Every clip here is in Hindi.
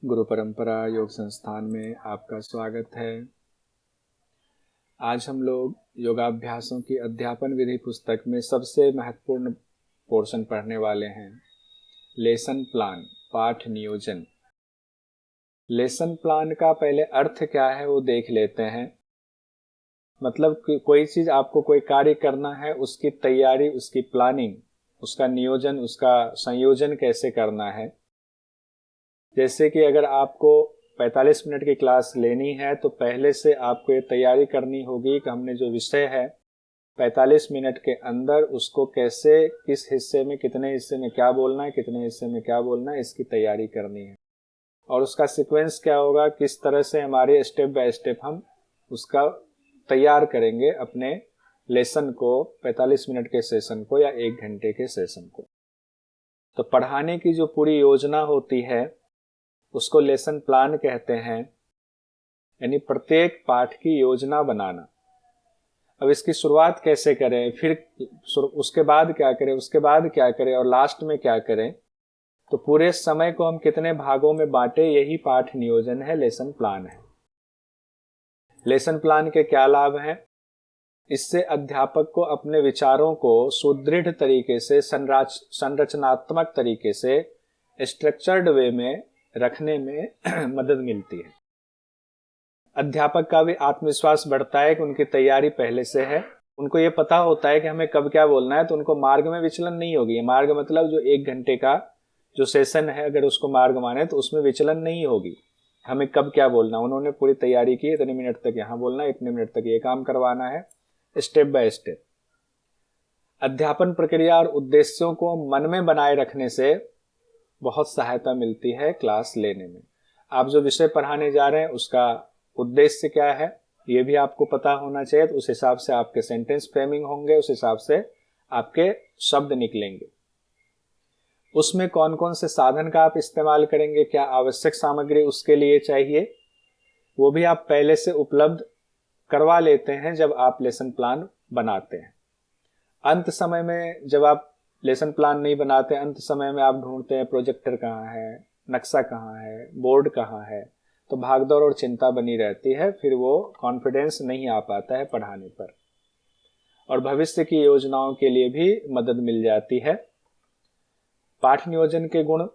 गुरु परंपरा योग संस्थान में आपका स्वागत है। आज हम लोग योगाभ्यासों की अध्यापन विधि पुस्तक में सबसे महत्वपूर्ण पोर्शन पढ़ने वाले हैं। लेसन प्लान, पाठ नियोजन। लेसन प्लान का पहले अर्थ क्या है वो देख लेते हैं। मतलब कोई चीज आपको कोई कार्य करना है, उसकी तैयारी, उसकी प्लानिंग, उसका नियोजन, उसका संयोजन कैसे करना है। जैसे कि अगर आपको 45 मिनट की क्लास लेनी है तो पहले से आपको ये तैयारी करनी होगी कि हमने जो विषय है 45 मिनट के अंदर उसको कैसे, किस हिस्से में, कितने हिस्से में क्या बोलना है, कितने हिस्से में क्या बोलना है, इसकी तैयारी करनी है। और उसका सीक्वेंस क्या होगा, किस तरह से हमारे स्टेप बाय स्टेप हम उसका तैयार करेंगे अपने लेसन को, 45 मिनट के सेशन को या 1 घंटे के सेशन को। तो पढ़ाने की जो पूरी योजना होती है उसको लेसन प्लान कहते हैं, यानी प्रत्येक पाठ की योजना बनाना। अब इसकी शुरुआत कैसे करें, फिर उसके बाद क्या करें, उसके बाद क्या करें और लास्ट में क्या करें, तो पूरे समय को हम कितने भागों में बांटे, यही पाठ नियोजन है, लेसन प्लान है। लेसन प्लान के क्या लाभ हैं? इससे अध्यापक को अपने विचारों को सुदृढ़ तरीके से, संरचनात्मक तरीके से, स्ट्रक्चर्ड वे में रखने में मदद मिलती है। अध्यापक का भी आत्मविश्वास बढ़ता है कि उनकी तैयारी पहले से है, उनको ये पता होता है कि हमें कब क्या बोलना है, तो उनको मार्ग में विचलन नहीं होगी। मार्ग मतलब जो 1 घंटे का जो सेशन है, अगर उसको मार्ग माने तो उसमें विचलन नहीं होगी। हमें कब क्या बोलना, उन्होंने पूरी तैयारी की, इतने मिनट तक यहाँ बोलना है, इतने मिनट तक ये काम करवाना है, स्टेप बाय स्टेप। अध्यापन प्रक्रिया और उद्देश्यों को मन में बनाए रखने से बहुत सहायता मिलती है क्लास लेने में। आप जो विषय पढ़ाने जा रहे हैं उसका उद्देश्य क्या है ये भी आपको पता होना चाहिए, तो उस हिसाब से आपके सेंटेंस फ्रेमिंग होंगे, उस हिसाब से आपके शब्द निकलेंगे। उसमें कौन कौन से साधन का आप इस्तेमाल करेंगे, क्या आवश्यक सामग्री उसके लिए चाहिए, वो भी आप पहले से उपलब्ध करवा लेते हैं जब आप लेसन प्लान बनाते हैं। अंत समय में जब आप लेसन प्लान नहीं बनाते, अंत समय में आप ढूंढते हैं प्रोजेक्टर कहाँ है, नक्शा कहाँ है, बोर्ड कहाँ है, तो भागदौड़ और चिंता बनी रहती है, फिर वो कॉन्फिडेंस नहीं आ पाता है पढ़ाने पर। और भविष्य की योजनाओं के लिए भी मदद मिल जाती है। पाठ नियोजन के गुण,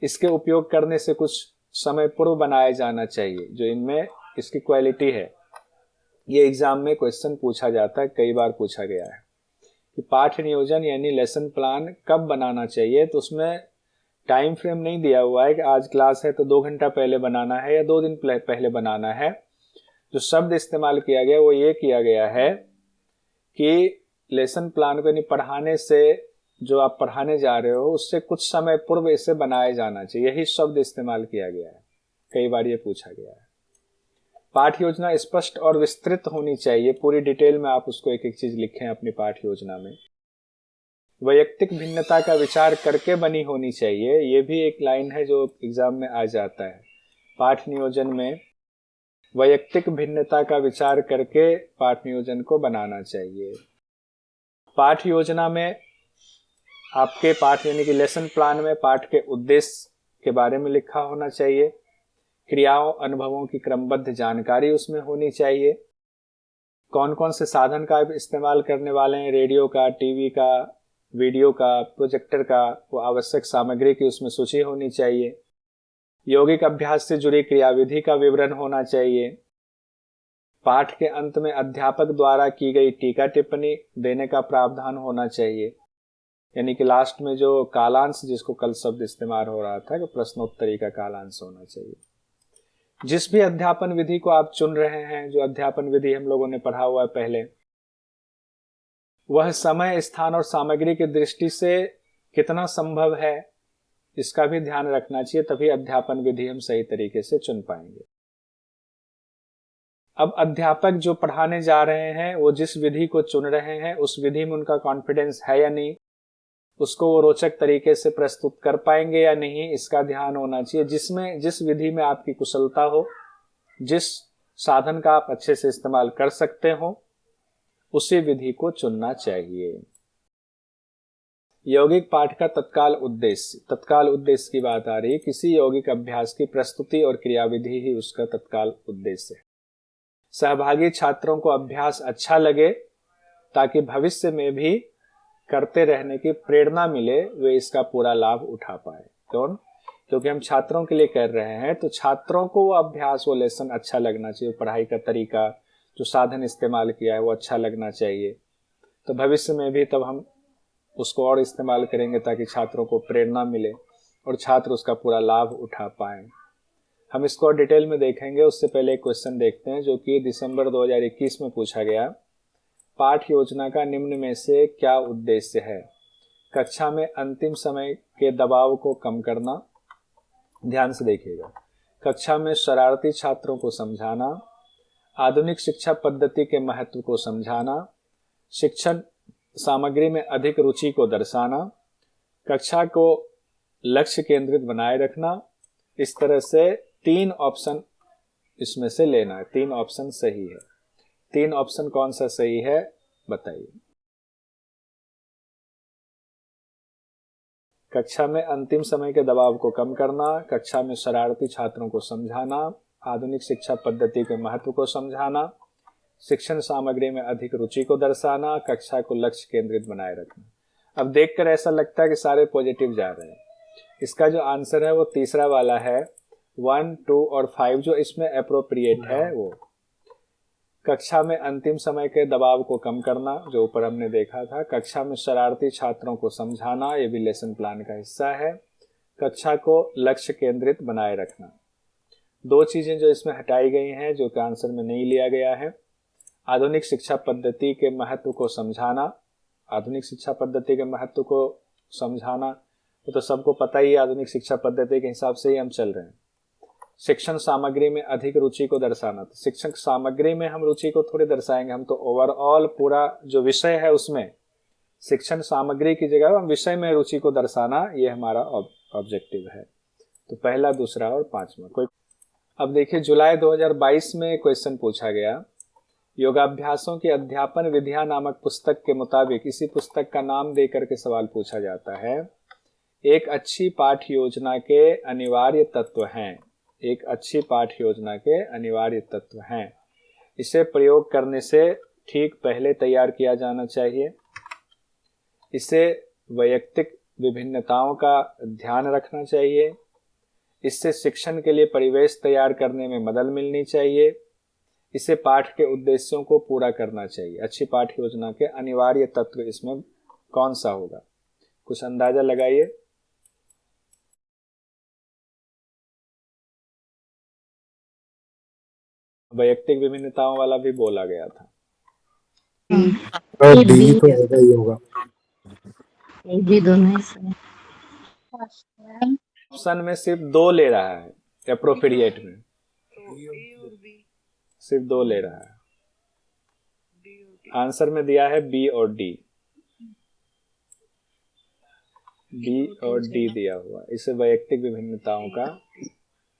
इसके उपयोग करने से कुछ समय पूर्व बनाया जाना चाहिए, जो इनमें इसकी क्वालिटी है। ये एग्जाम में क्वेश्चन पूछा जाता है, कई बार पूछा गया है कि पाठ नियोजन यानी लेसन प्लान कब बनाना चाहिए। तो उसमें टाइम फ्रेम नहीं दिया हुआ है कि आज क्लास है तो 2 घंटा पहले बनाना है या 2 दिन पहले बनाना है। जो शब्द इस्तेमाल किया गया वो ये किया गया है कि लेसन प्लान को यानी पढ़ाने से, जो आप पढ़ाने जा रहे हो उससे कुछ समय पूर्व इसे बनाया जाना चाहिए, यही शब्द इस्तेमाल किया गया है। कई बार ये पूछा गया है। पाठ योजना स्पष्ट और विस्तृत होनी चाहिए, पूरी डिटेल में आप उसको एक एक चीज लिखें अपनी पाठ योजना में। वैयक्तिक भिन्नता का विचार करके बनी होनी चाहिए, ये भी एक लाइन है जो एग्जाम में आ जाता है। पाठ नियोजन में वैयक्तिक भिन्नता का विचार करके पाठ नियोजन को बनाना चाहिए। पाठ योजना में आपके पाठ यानी कि लेसन प्लान में पाठ के उद्देश्य के बारे में लिखा होना चाहिए। क्रियाओं, अनुभवों की क्रमबद्ध जानकारी उसमें होनी चाहिए। कौन कौन से साधन का आप इस्तेमाल करने वाले हैं, रेडियो का, टीवी का, वीडियो का, प्रोजेक्टर का, वो आवश्यक सामग्री की उसमें सूची होनी चाहिए। यौगिक अभ्यास से जुड़ी क्रियाविधि का विवरण होना चाहिए। पाठ के अंत में अध्यापक द्वारा की गई टीका टिप्पणी देने का प्रावधान होना चाहिए, यानी कि लास्ट में जो कालांश, जिसको कल शब्द इस्तेमाल हो रहा था कि प्रश्नोत्तरी का कालांश होना चाहिए। जिस भी अध्यापन विधि को आप चुन रहे हैं, जो अध्यापन विधि हम लोगों ने पढ़ा हुआ है पहले, वह समय, स्थान और सामग्री की दृष्टि से कितना संभव है इसका भी ध्यान रखना चाहिए, तभी अध्यापन विधि हम सही तरीके से चुन पाएंगे। अब अध्यापक जो पढ़ाने जा रहे हैं वो जिस विधि को चुन रहे हैं उस विधि में उनका कॉन्फिडेंस है या नहीं, उसको वो रोचक तरीके से प्रस्तुत कर पाएंगे या नहीं, इसका ध्यान होना चाहिए। जिस विधि में आपकी कुशलता हो, जिस साधन का आप अच्छे से इस्तेमाल कर सकते हो, उसी विधि को चुनना चाहिए। यौगिक पाठ का तत्काल उद्देश्य की बात आ रही है। किसी यौगिक अभ्यास की प्रस्तुति और क्रियाविधि ही उसका तत्काल उद्देश्य है। सहभागी छात्रों को अभ्यास अच्छा लगे ताकि भविष्य में भी करते रहने की प्रेरणा मिले, वे इसका पूरा लाभ उठा पाए। कौन? क्योंकि हम छात्रों के लिए कर रहे हैं, तो छात्रों को वो अभ्यास, वो लेसन अच्छा लगना चाहिए, पढ़ाई का तरीका, जो साधन इस्तेमाल किया है वो अच्छा लगना चाहिए। तो भविष्य में भी तब हम उसको और इस्तेमाल करेंगे ताकि छात्रों को प्रेरणा मिले और छात्र उसका पूरा लाभ उठा पाएं। हम इसको और डिटेल में देखेंगे। उससे पहले एक क्वेश्चन देखते हैं जो कि दिसंबर 2021 में पूछा गया। पाठ योजना का निम्न में से क्या उद्देश्य है? कक्षा में अंतिम समय के दबाव को कम करना, ध्यान से देखिएगा, कक्षा में शरारती छात्रों को समझाना, आधुनिक शिक्षा पद्धति के महत्व को समझाना, शिक्षण सामग्री में अधिक रुचि को दर्शाना, कक्षा को लक्ष्य केंद्रित बनाए रखना। इस तरह से 3 ऑप्शन इसमें से लेना है। 3 ऑप्शन सही है। 3 ऑप्शन कौन सा सही है बताइए। कक्षा में अंतिम समय के दबाव को कम करना, कक्षा में शरारती छात्रों को समझाना, आधुनिक शिक्षा पद्धति के महत्व को समझाना, शिक्षण सामग्री में अधिक रुचि को दर्शाना, कक्षा को लक्ष्य केंद्रित बनाए रखना। अब देखकर ऐसा लगता है कि सारे पॉजिटिव जा रहे हैं। इसका जो आंसर है वो तीसरा वाला है। 1, 2 और 5 जो इसमें अप्रोप्रिएट है वो कक्षा में अंतिम समय के दबाव को कम करना, जो ऊपर हमने देखा था, कक्षा में शरारती छात्रों को समझाना, ये भी लेसन प्लान का हिस्सा है, कक्षा को लक्ष्य केंद्रित बनाए रखना। 2 चीजें जो इसमें हटाई गई हैं, जो कि आंसर में नहीं लिया गया है। आधुनिक शिक्षा पद्धति के महत्व को समझाना, आधुनिक शिक्षा पद्धति के महत्व को समझाना तो सबको पता ही है, आधुनिक शिक्षा पद्धति के हिसाब से ही हम चल रहे हैं। शिक्षण सामग्री में अधिक रुचि को दर्शाना, तो शिक्षण सामग्री में हम रुचि को थोड़ी दर्शाएंगे, हम तो ओवरऑल पूरा जो विषय है उसमें शिक्षण सामग्री की जगह हम विषय में रुचि को दर्शाना, ये हमारा ऑब्जेक्टिव है। तो पहला, दूसरा और 5वां कोई। अब देखिए जुलाई 2022 में क्वेश्चन पूछा गया। योगाभ्यासों की अध्यापन विधियां नामक पुस्तक के मुताबिक, इसी पुस्तक का नाम देकर के सवाल पूछा जाता है। एक अच्छी पाठ योजना के अनिवार्य तत्व हैं। एक अच्छी पाठ योजना के अनिवार्य तत्व हैं। इसे प्रयोग करने से ठीक पहले तैयार किया जाना चाहिए। इसे वैयक्तिक विभिन्नताओं का ध्यान रखना चाहिए। इससे शिक्षण के लिए परिवेश तैयार करने में मदद मिलनी चाहिए। इसे पाठ के उद्देश्यों को पूरा करना चाहिए। अच्छी पाठ योजना के अनिवार्य तत्व इसमें कौन सा होगा? कुछ अंदाजा लगाइए। वैयक्तिक विभिन्नताओं वाला भी बोला गया था। तो डी तो होगा ही होगा। भी दोनों ही ऑप्शन में सिर्फ 2 ले रहा है, एप्रोप्रिएट में सिर्फ 2 ले रहा है। आंसर में दिया है बी और डी। बी और डी दिया हुआ। इसे वैयक्तिक विभिन्नताओं का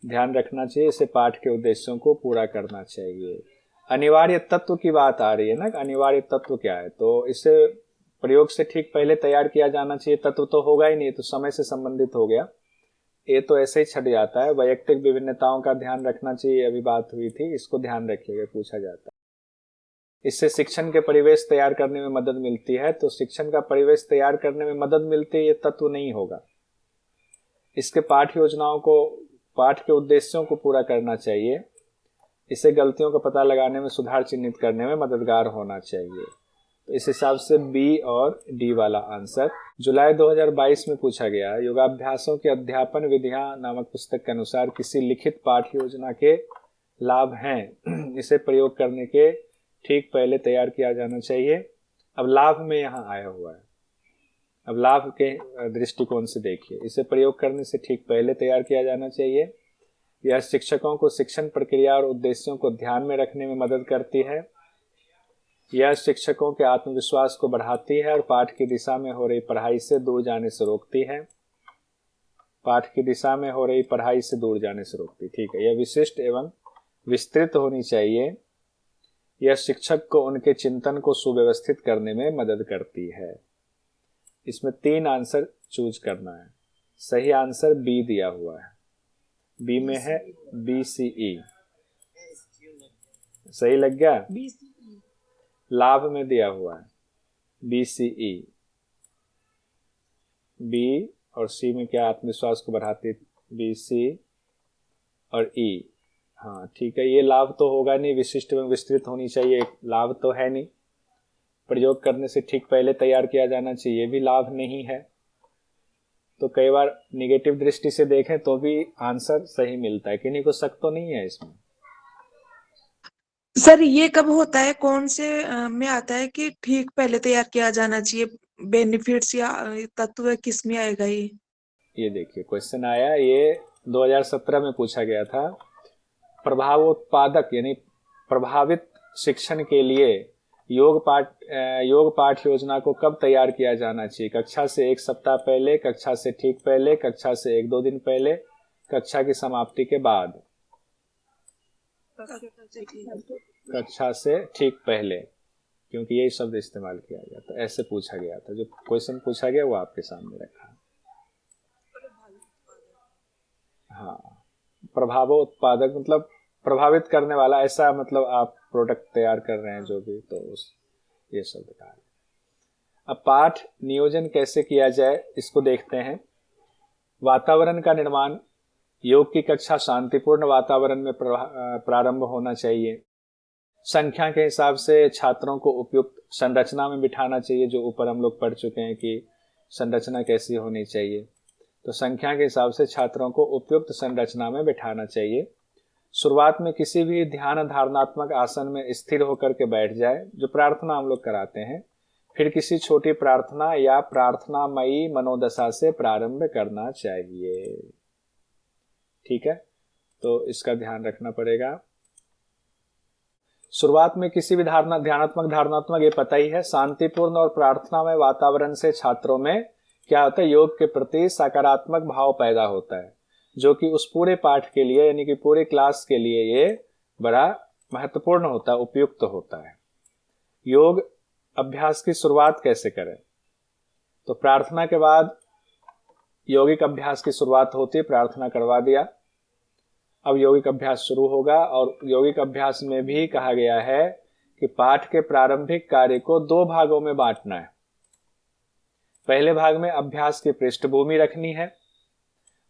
ध्यान रखना चाहिए। इसे पाठ के उद्देश्यों को पूरा करना चाहिए। अनिवार्य तत्व की बात आ रही है ना, अनिवार्य तत्व क्या है? तो इसे प्रयोग से ठीक पहले तैयार किया जाना चाहिए। तत्व तो होगा ही नहीं, तो समय से संबंधित हो गया। ये तो ऐसे ही छट जाता है। वैयक्तिक विभिन्नताओं का ध्यान रखना चाहिए, अभी बात हुई थी, इसको ध्यान रखिएगा, पूछा जाता है। इससे शिक्षण के परिवेश तैयार करने में मदद मिलती है, तो शिक्षण का परिवेश तैयार करने में मदद मिलती है, ये तत्व नहीं होगा। इसके पाठ योजनाओं को, पाठ के उद्देश्यों को पूरा करना चाहिए। इसे गलतियों का पता लगाने में, सुधार चिन्हित करने में मददगार होना चाहिए। तो इस हिसाब से बी और डी वाला आंसर जुलाई 2022 में पूछा गया। योगाभ्यासों के अध्यापन विधियां नामक पुस्तक के अनुसार किसी लिखित पाठ योजना के लाभ हैं। इसे प्रयोग करने के ठीक पहले तैयार किया जाना चाहिए। अब लाभ में यहाँ आया हुआ है। अब लाभ के दृष्टिकोण से देखिए। इसे प्रयोग करने से ठीक पहले तैयार किया जाना चाहिए। यह शिक्षकों को शिक्षण प्रक्रिया और उद्देश्यों को ध्यान में रखने में मदद करती है। यह शिक्षकों के आत्मविश्वास को बढ़ाती है और पाठ की दिशा में हो रही पढ़ाई से दूर जाने से रोकती है। पाठ की दिशा में हो रही पढ़ाई से दूर जाने से रोकती, ठीक है। यह विशिष्ट एवं विस्तृत होनी चाहिए। यह शिक्षक को उनके चिंतन को सुव्यवस्थित करने में मदद करती है। इसमें 3 आंसर चूज करना है। सही आंसर बी दिया हुआ है, बी में है BCE। सही लग गया? लाभ में दिया हुआ है BCE। बी और सी में क्या आत्मविश्वास को बढ़ाती, BC और E। हाँ ठीक है, ये लाभ तो होगा नहीं, विशिष्ट एवं विस्तृत होनी चाहिए, लाभ तो है नहीं। प्रयोग करने से ठीक पहले तैयार किया जाना चाहिए, ये भी लाभ नहीं है। तो कई बार निगेटिव दृष्टि से देखें तो भी आंसर सही मिलता है, किन्हीं को शक तो नहीं है इसमें। सर ये कब होता है, कौन से में आता है कि ठीक पहले तैयार किया जाना चाहिए, बेनिफिट्स या तत्व किस में आएगा ये देखिए क्वेश्चन आया, ये 2017 में पूछा गया था। प्रभावोत्पादक यानी प्रभावित शिक्षण के लिए योग पाठ योजना को कब तैयार किया जाना चाहिए? कक्षा से 1 सप्ताह पहले, कक्षा से ठीक पहले, कक्षा से 1-2 दिन पहले, कक्षा की समाप्ति के बाद। कक्षा से ठीक पहले, क्योंकि यही शब्द इस्तेमाल किया गया, तो ऐसे पूछा गया था। जो क्वेश्चन पूछा गया वो आपके सामने रखा। हाँ, प्रभावोत्पादक मतलब प्रभावित करने वाला, ऐसा मतलब आप प्रोडक्ट तैयार कर रहे हैं जो भी, तो ये शब्द कहा। अब पाठ नियोजन कैसे किया जाए इसको देखते हैं। वातावरण का निर्माण, योग की कक्षा शांतिपूर्ण वातावरण में प्रारंभ होना चाहिए। संख्या के हिसाब से छात्रों को उपयुक्त संरचना में बिठाना चाहिए, जो ऊपर हम लोग पढ़ चुके हैं कि संरचना कैसी होनी चाहिए। तो संख्या के हिसाब से छात्रों को उपयुक्त संरचना में बिठाना चाहिए। शुरुआत में किसी भी ध्यान धारणात्मक आसन में स्थिर होकर के बैठ जाए, जो प्रार्थना हम लोग कराते हैं। फिर किसी छोटी प्रार्थना या प्रार्थनामयी मनोदशा से प्रारंभ करना चाहिए। ठीक है, तो इसका ध्यान रखना पड़ेगा। शुरुआत में किसी भी धारणात्मक ये पता ही है, शांतिपूर्ण और प्रार्थनामय वातावरण से छात्रों में क्या होता है, योग के प्रति सकारात्मक भाव पैदा होता है, जो कि उस पूरे पाठ के लिए यानी कि पूरे क्लास के लिए ये बड़ा महत्वपूर्ण होता है, उपयुक्त होता है। योग अभ्यास की शुरुआत कैसे करें? तो प्रार्थना के बाद यौगिक अभ्यास की शुरुआत होती है, प्रार्थना करवा दिया, अब यौगिक अभ्यास शुरू होगा। और यौगिक अभ्यास में भी कहा गया है कि पाठ के प्रारंभिक कार्य को 2 भागों में बांटना है। पहले भाग में अभ्यास की पृष्ठभूमि रखनी है,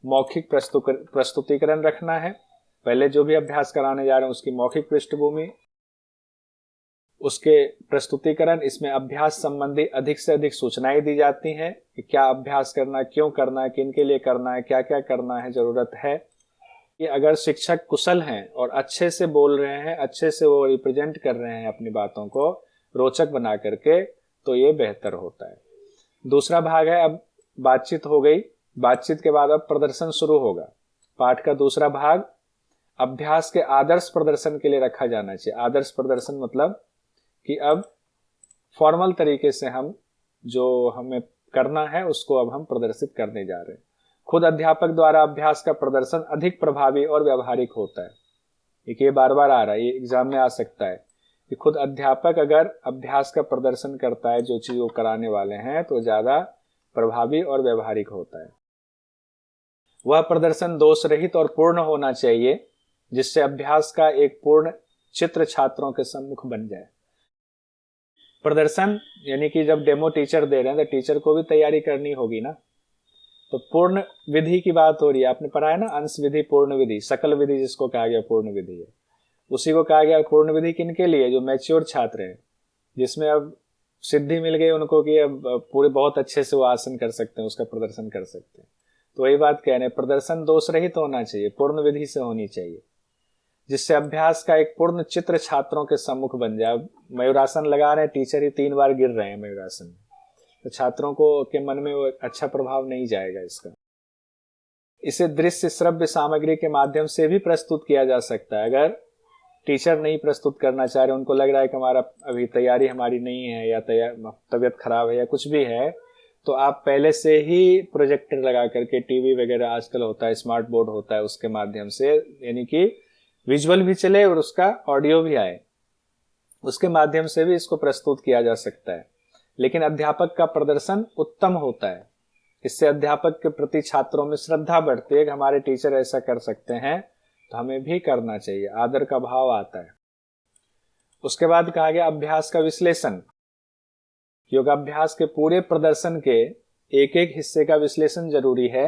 मौखिक प्रस्तुतिकरण रखना है। पहले जो भी अभ्यास कराने जा रहे हैं उसकी मौखिक पृष्ठभूमि, उसके प्रस्तुतिकरण, इसमें अभ्यास संबंधी अधिक से अधिक सूचनाएं दी जाती हैं कि क्या अभ्यास करना, क्यों करना है, किन के लिए करना है, क्या क्या करना है, जरूरत है। कि अगर शिक्षक कुशल हैं और अच्छे से बोल रहे हैं, अच्छे से वो रिप्रेजेंट कर रहे हैं अपनी बातों को रोचक बना करके, तो ये बेहतर होता है। दूसरा भाग है, अब बातचीत हो गई, बातचीत के बाद अब प्रदर्शन शुरू होगा। पाठ का दूसरा भाग अभ्यास के आदर्श प्रदर्शन के लिए रखा जाना चाहिए। आदर्श प्रदर्शन मतलब कि अब फॉर्मल तरीके से हम जो हमें करना है उसको अब हम प्रदर्शित करने जा रहे हैं। खुद अध्यापक द्वारा अभ्यास का प्रदर्शन अधिक प्रभावी और व्यावहारिक होता है। ये बार बार आ रहा है, ये एग्जाम में आ सकता है कि खुद अध्यापक अगर अभ्यास का प्रदर्शन करता है जो चीज वो कराने वाले हैं, तो ज्यादा प्रभावी और व्यावहारिक होता है। वह प्रदर्शन दोष रहित और पूर्ण होना चाहिए, जिससे अभ्यास का एक पूर्ण चित्र छात्रों के सम्मुख बन जाए। प्रदर्शन यानी कि जब डेमो टीचर दे रहे हैं तो टीचर को भी तैयारी करनी होगी ना। तो पूर्ण विधि की बात हो रही है, आपने पढ़ा है ना, अंश विधि, पूर्ण विधि, सकल विधि जिसको कहा गया पूर्ण विधि है, उसी को कहा गया पूर्ण विधि। किनके लिए? जो मैच्योर छात्र हैं, जिसमें अब सिद्धि मिल गई उनको कि अब पूरे बहुत अच्छे से वो आसन कर सकते हैं, उसका प्रदर्शन कर सकते हैं। तो वही बात कह रहे हैं, प्रदर्शन दोष रहित होना चाहिए, पूर्ण विधि से होनी चाहिए, जिससे अभ्यास का एक पूर्ण चित्र छात्रों के सम्मुख बन जाए। मयूरासन लगा रहे हैं, टीचर ही 3 बार गिर रहे हैं मयूरासन में, तो छात्रों को के मन में वो अच्छा प्रभाव नहीं जाएगा इसका। इसे दृश्य श्रव्य सामग्री के माध्यम से भी प्रस्तुत किया जा सकता है। अगर टीचर नहीं प्रस्तुत करना चाह रहे, उनको लग रहा है कि हमारा अभी तैयारी हमारी नहीं है, या तबीयत खराब है या कुछ भी है, तो आप पहले से ही प्रोजेक्टर लगा करके, टीवी वगैरह आजकल होता है, स्मार्ट बोर्ड होता है, उसके माध्यम से यानी कि विजुअल भी चले और उसका ऑडियो भी आए, उसके माध्यम से भी इसको प्रस्तुत किया जा सकता है। लेकिन अध्यापक का प्रदर्शन उत्तम होता है। इससे अध्यापक के प्रति छात्रों में श्रद्धा बढ़ती है कि हमारे टीचर ऐसा कर सकते हैं तो हमें भी करना चाहिए, आदर का भाव आता है। उसके बाद कहा गया अभ्यास का विश्लेषण। योगाभ्यास के पूरे प्रदर्शन के एक एक हिस्से का विश्लेषण जरूरी है।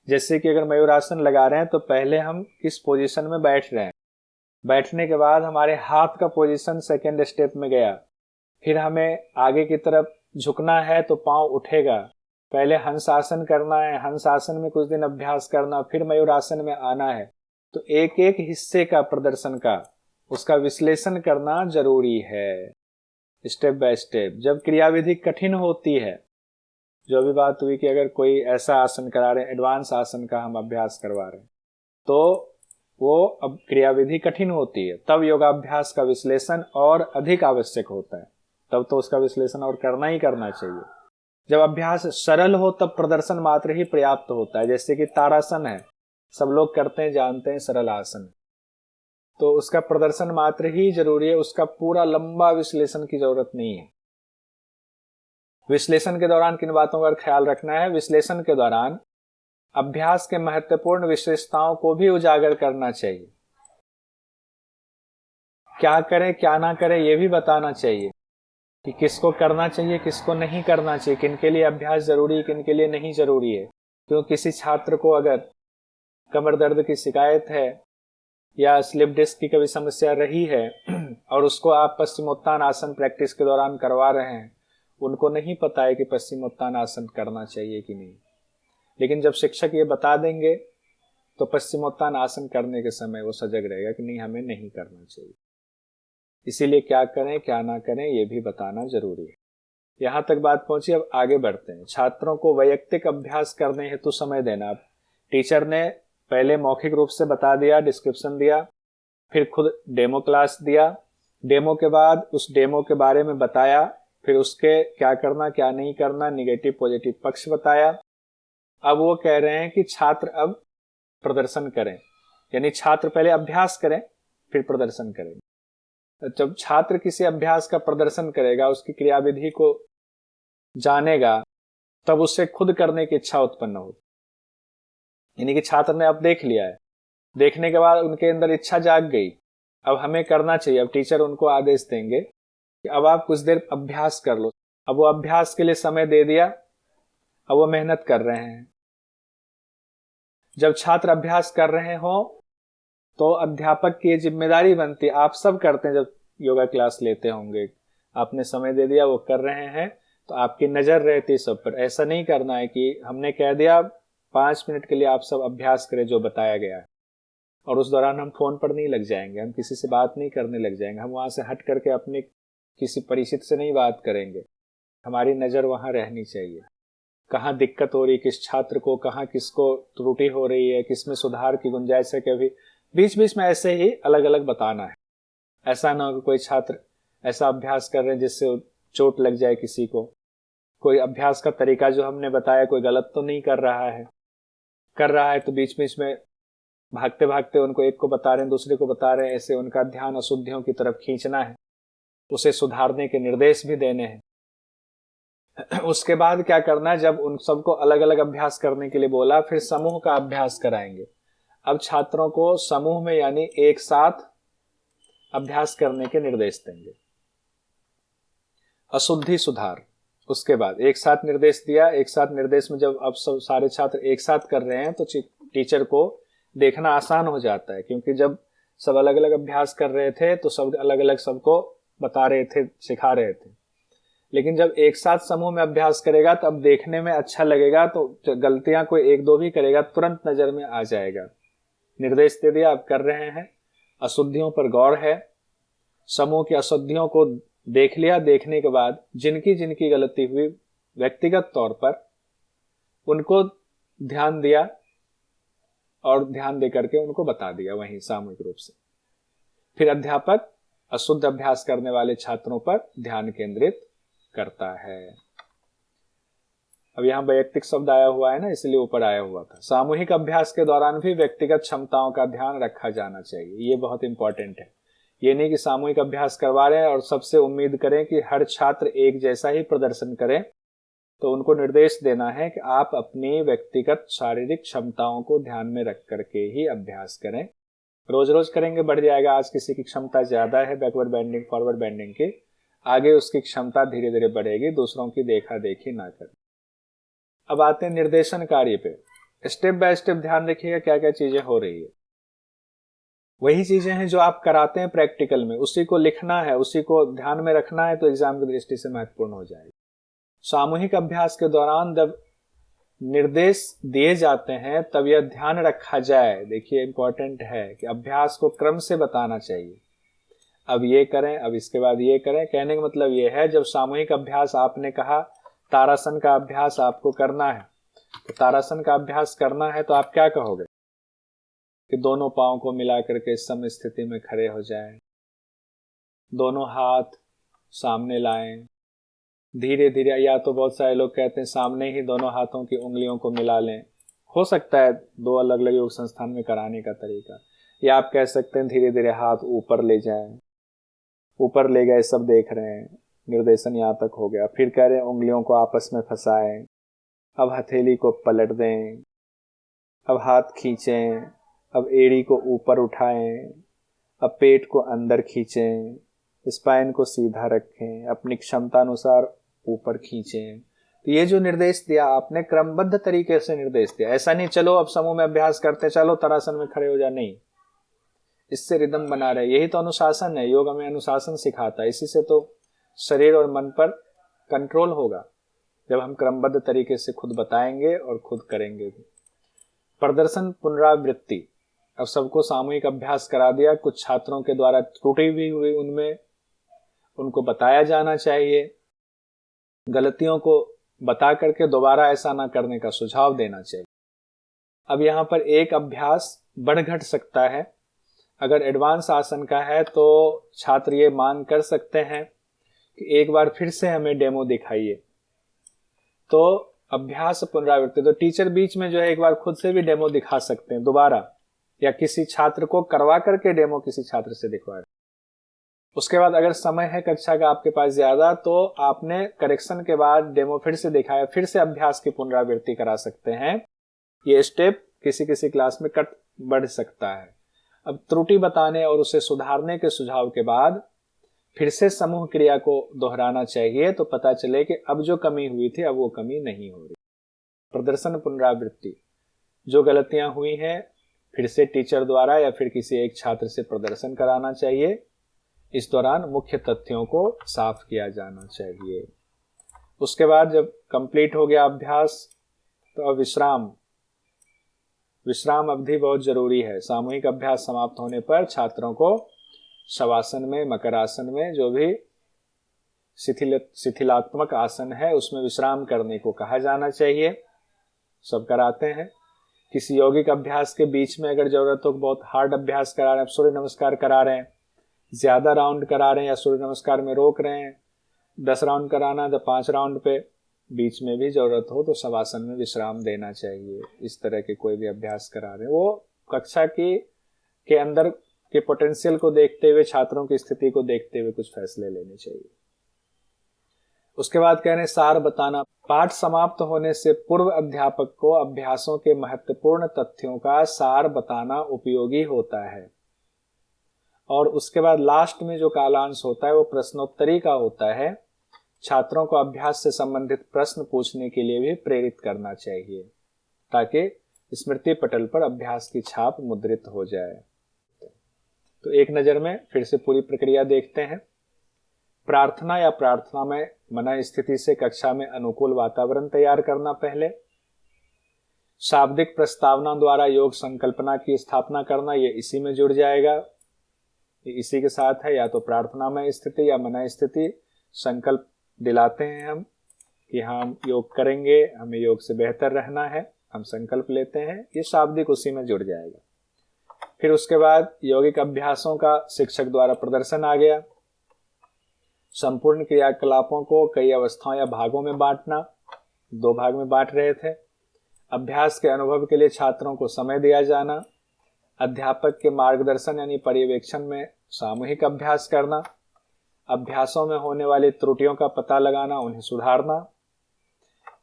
जैसे कि अगर मयूरासन लगा रहे हैं तो पहले हम किस पोजीशन में बैठ रहे हैं, बैठने के बाद हमारे हाथ का पोजीशन सेकेंड स्टेप में गया, फिर हमें आगे की तरफ झुकना है तो पांव उठेगा, पहले हंस आसन करना है, हंस आसन में कुछ दिन अभ्यास करना, फिर मयूरासन में आना है। तो एक एक हिस्से का प्रदर्शन का उसका विश्लेषण करना जरूरी है, स्टेप बाय स्टेप। जब क्रियाविधि कठिन होती है, जो भी बात हुई कि अगर कोई ऐसा आसन करा रहे हैं, एडवांस आसन का हम अभ्यास करवा रहे हैं, तो वो अब क्रियाविधि कठिन होती है, तब योगाभ्यास का विश्लेषण और अधिक आवश्यक होता है। तब तो उसका विश्लेषण और करना ही करना चाहिए। जब अभ्यास सरल हो तब प्रदर्शन मात्र ही पर्याप्त होता है। जैसे कि ताड़ासन है, सब लोग करते हैं, जानते हैं, सरल आसन, तो उसका प्रदर्शन मात्र ही जरूरी है, उसका पूरा लंबा विश्लेषण की जरूरत नहीं है। विश्लेषण के दौरान किन बातों का ख्याल रखना है? विश्लेषण के दौरान अभ्यास के महत्वपूर्ण विशेषताओं को भी उजागर करना चाहिए। क्या करें क्या ना करें ये भी बताना चाहिए कि किसको करना चाहिए, किसको नहीं करना चाहिए, किन के लिए अभ्यास जरूरी है, किन के लिए नहीं जरूरी है। क्यों किसी छात्र को अगर कमर दर्द की शिकायत है या स्लिप डिस्क की कभी समस्या रही है और उसको आप पश्चिमोत्तान आसन प्रैक्टिस के दौरान करवा रहे हैं, उनको नहीं पता है कि पश्चिमोत्तान आसन करना चाहिए कि नहीं, लेकिन जब शिक्षक ये बता देंगे तो पश्चिमोत्तान आसन करने के समय वो सजग रहेगा कि नहीं, हमें नहीं करना चाहिए। इसीलिए क्या करें क्या ना करें ये भी बताना जरूरी है। यहां तक बात पहुंची, अब आगे बढ़ते हैं। छात्रों को वैयक्तिक अभ्यास करने हेतु समय देना। टीचर ने पहले मौखिक रूप से बता दिया, डिस्क्रिप्शन दिया, फिर खुद डेमो क्लास दिया, डेमो के बाद उस डेमो के बारे में बताया, फिर उसके क्या करना क्या नहीं करना, निगेटिव पॉजिटिव पक्ष बताया। अब वो कह रहे हैं कि छात्र अब प्रदर्शन करें, यानी छात्र पहले अभ्यास करें फिर प्रदर्शन करें। जब छात्र किसी अभ्यास का प्रदर्शन करेगा, उसकी क्रियाविधि को जानेगा, तब उससे खुद करने की इच्छा उत्पन्न होगी। यानी कि छात्र ने अब देख लिया है, देखने के बाद उनके अंदर इच्छा जाग गई, अब हमें करना चाहिए। अब टीचर उनको आदेश देंगे कि अब आप कुछ देर अभ्यास कर लो। अब वो अभ्यास के लिए समय दे दिया, अब वो मेहनत कर रहे हैं। जब छात्र अभ्यास कर रहे हो तो अध्यापक की जिम्मेदारी बनती है, आप सब करते हैं, जब योगा क्लास लेते होंगे, आपने समय दे दिया, वो कर रहे हैं, तो आपकी नजर रहती है सब पर। ऐसा नहीं करना है कि हमने कह दिया 5 मिनट के लिए आप सब अभ्यास करें जो बताया गया है, और उस दौरान हम फोन पर नहीं लग जाएंगे, हम किसी से बात नहीं करने लग जाएंगे, हम वहां से हट करके अपने किसी परिचित से नहीं बात करेंगे। हमारी नजर वहां रहनी चाहिए, कहाँ दिक्कत हो रही है किस छात्र को, कहाँ किसको त्रुटि हो रही है, किसमें सुधार की गुंजाइश है। कभी बीच बीच में ऐसे ही अलग अलग बताना है। ऐसा ना हो कि कोई छात्र ऐसा अभ्यास कर रहे हैं जिससे चोट लग जाए किसी को, कोई अभ्यास का तरीका जो हमने बताया कोई गलत तो नहीं कर रहा है, कर रहा है तो बीच बीच में भागते भागते उनको एक को बता रहे हैं दूसरे को बता रहे हैं, ऐसे उनका ध्यान अशुद्धियों की तरफ खींचना है, उसे सुधारने के निर्देश भी देने हैं। उसके बाद क्या करना है, जब उन सबको अलग अलग अभ्यास करने के लिए बोला, फिर समूह का अभ्यास कराएंगे। अब छात्रों को समूह में यानी एक साथ अभ्यास करने के निर्देश देंगे। अशुद्धि सुधार, उसके बाद एक साथ निर्देश दिया। एक साथ निर्देश में जब अब सब सारे छात्र एक साथ कर रहे हैं तो टीचर को देखना आसान हो जाता है, क्योंकि जब सब अलग अलग अभ्यास कर रहे थे तो सब अलग अलग सबको बता रहे थे, सिखा रहे थे। लेकिन जब एक साथ समूह में अभ्यास करेगा तब देखने में अच्छा लगेगा, तो गलतियां कोई एक दो भी करेगा तुरंत नजर में आ जाएगा। निर्देश दे दिया, आप कर रहे हैं, अशुद्धियों पर गौर है, समूह की अशुद्धियों को देख लिया, देखने के बाद जिनकी जिनकी गलती हुई व्यक्तिगत तौर पर उनको ध्यान दिया और ध्यान दे करके उनको बता दिया वहीं सामूहिक रूप से। फिर अध्यापक अशुद्ध अभ्यास करने वाले छात्रों पर ध्यान केंद्रित करता है। अब यहाँ वैयक्तिक शब्द आया हुआ है ना, इसलिए ऊपर आया हुआ था। सामूहिक अभ्यास के दौरान भी व्यक्तिगत क्षमताओं का ध्यान रखा जाना चाहिए, ये बहुत इंपॉर्टेंट है, ये नहीं कि सामूहिक अभ्यास करवा रहे हैं और सबसे उम्मीद करें कि हर छात्र एक जैसा ही प्रदर्शन करें। तो उनको निर्देश देना है कि आप अपनी व्यक्तिगत शारीरिक क्षमताओं को ध्यान में रख करके ही अभ्यास करें। रोज रोज करेंगे बढ़ जाएगा। आज किसी की क्षमता ज्यादा है बैकवर्ड बेंडिंग फॉरवर्ड बेंडिंग की, आगे उसकी क्षमता धीरे धीरे बढ़ेगी। दूसरों की देखा देखी ना करें। अब आते हैं निर्देशन कार्य पे। स्टेप बाय स्टेप ध्यान रखिएगा क्या क्या चीजें हो रही है। वही चीजें हैं जो आप कराते हैं प्रैक्टिकल में, उसी को लिखना है, उसी को ध्यान में रखना है, तो एग्जाम की दृष्टि से महत्वपूर्ण हो जाएगा। सामूहिक अभ्यास के दौरान जब निर्देश दिए जाते हैं तब यह ध्यान रखा जाए, देखिए इंपॉर्टेंट है कि अभ्यास को क्रम से बताना चाहिए। अब ये करें, अब इसके बाद ये करें। कहने का मतलब ये है, जब सामूहिक अभ्यास आपने कहा तारासन का अभ्यास आपको करना है, तो तारासन का अभ्यास करना है तो आप क्या कहोगे कि दोनों पांव को मिला करके सम स्थिति में खड़े हो जाएं, दोनों हाथ सामने लाएं, धीरे धीरे, या तो बहुत सारे लोग कहते हैं सामने ही दोनों हाथों की उंगलियों को मिला लें। हो सकता है दो अलग अलग योग संस्थान में कराने का तरीका, या आप कह सकते हैं धीरे धीरे हाथ ऊपर ले जाएं। ऊपर ले गए, सब देख रहे हैं, निर्देशन यहाँ तक हो गया। फिर कह रहे हैं उंगलियों को आपस में फंसाएं, अब हथेली को पलट दें, अब हाथ खींचें, अब एड़ी को ऊपर उठाएं, अब पेट को अंदर खींचें, स्पाइन को सीधा रखें, अपनी क्षमता अनुसार ऊपर खींचें। तो ये जो निर्देश दिया आपने, क्रमबद्ध तरीके से निर्देश दिया। ऐसा नहीं चलो अब समूह में अभ्यास करते चलो तारासन में खड़े हो जा, नहीं, इससे रिदम बना रहे। यही तो अनुशासन है। योग हमें अनुशासन सिखाता है। इसी से तो शरीर और मन पर कंट्रोल होगा, जब हम क्रमबद्ध तरीके से खुद बताएंगे और खुद करेंगे भी। प्रदर्शन पुनरावृत्ति। अब सबको सामूहिक अभ्यास करा दिया, कुछ छात्रों के द्वारा त्रुटि भी हुई, उनमें उनको बताया जाना चाहिए, गलतियों को बता करके दोबारा ऐसा ना करने का सुझाव देना चाहिए। अब यहाँ पर एक अभ्यास बढ़ घट सकता है। अगर एडवांस आसन का है तो छात्र ये मांग कर सकते हैं कि एक बार फिर से हमें डेमो दिखाइए। तो अभ्यास पुनरावृत्ति, तो टीचर बीच में जो है एक बार खुद से भी डेमो दिखा सकते हैं दोबारा, या किसी छात्र को करवा करके डेमो किसी छात्र से दिखवाए। उसके बाद अगर समय है कक्षा का आपके पास ज्यादा, तो आपने करेक्शन के बाद डेमो फिर से दिखाया, फिर से अभ्यास की पुनरावृत्ति करा सकते हैं। ये स्टेप किसी किसी क्लास में कट बढ़ सकता है। अब त्रुटि बताने और उसे सुधारने के सुझाव के बाद फिर से समूह क्रिया को दोहराना चाहिए, तो पता चले कि अब जो कमी हुई थी अब वो कमी नहीं हो रही। प्रदर्शन पुनरावृत्ति, जो गलतियां हुई हैं फिर से टीचर द्वारा या फिर किसी एक छात्र से प्रदर्शन कराना चाहिए। इस दौरान मुख्य तथ्यों को साफ किया जाना चाहिए। उसके बाद जब कंप्लीट हो गया अभ्यास, तो अब विश्राम अवधि बहुत जरूरी है। सामूहिक अभ्यास समाप्त होने पर छात्रों को शवासन में, मकरासन में, जो भी शिथिलात्मक आसन है उसमें विश्राम करने को कहा जाना चाहिए। सब कराते हैं। किसी यौगिक अभ्यास के बीच में अगर जरूरत हो, बहुत हार्ड अभ्यास करा रहे हैं, सूर्य नमस्कार करा रहे हैं, ज्यादा राउंड करा रहे हैं या सूर्य नमस्कार में रोक रहे हैं, 10 राउंड कराना है तो 5 राउंड पे, बीच में भी जरूरत हो तो शवासन में विश्राम देना चाहिए। इस तरह के कोई भी अभ्यास करा रहे हैं, वो कक्षा के अंदर के पोटेंशियल को देखते हुए, छात्रों की स्थिति को देखते हुए कुछ फैसले लेने चाहिए। उसके बाद कह रहे हैं सार बताना। पाठ समाप्त होने से पूर्व अध्यापक को अभ्यासों के महत्वपूर्ण तथ्यों का सार बताना उपयोगी होता है। और उसके बाद लास्ट में जो कालांश होता है वो प्रश्नोत्तरी का होता है। छात्रों को अभ्यास से संबंधित प्रश्न पूछने के लिए भी प्रेरित करना चाहिए, ताकि स्मृति पटल पर अभ्यास की छाप मुद्रित हो जाए। तो एक नजर में फिर से पूरी प्रक्रिया देखते हैं। प्रार्थना या प्रार्थना में मन स्थिति से कक्षा में अनुकूल वातावरण तैयार करना पहले। शाब्दिक प्रस्तावना द्वारा योग संकल्पना की स्थापना करना, ये इसी में जुड़ जाएगा, ये इसी के साथ है। या तो प्रार्थना में स्थिति या मन स्थिति, संकल्प दिलाते हैं हम कि हम योग करेंगे, हमें योग से बेहतर रहना है, हम संकल्प लेते हैं, ये शाब्दिक उसी में जुड़ जाएगा। फिर उसके बाद यौगिक अभ्यासों का शिक्षक द्वारा प्रदर्शन आ गया। संपूर्ण क्रियाकलापों को कई अवस्थाओं या भागों में बांटना, 2 भाग में बांट रहे थे। अभ्यास के अनुभव के लिए छात्रों को समय दिया जाना, अध्यापक के मार्गदर्शन यानी पर्यवेक्षण में सामूहिक अभ्यास करना, अभ्यासों में होने वाली त्रुटियों का पता लगाना, उन्हें सुधारना,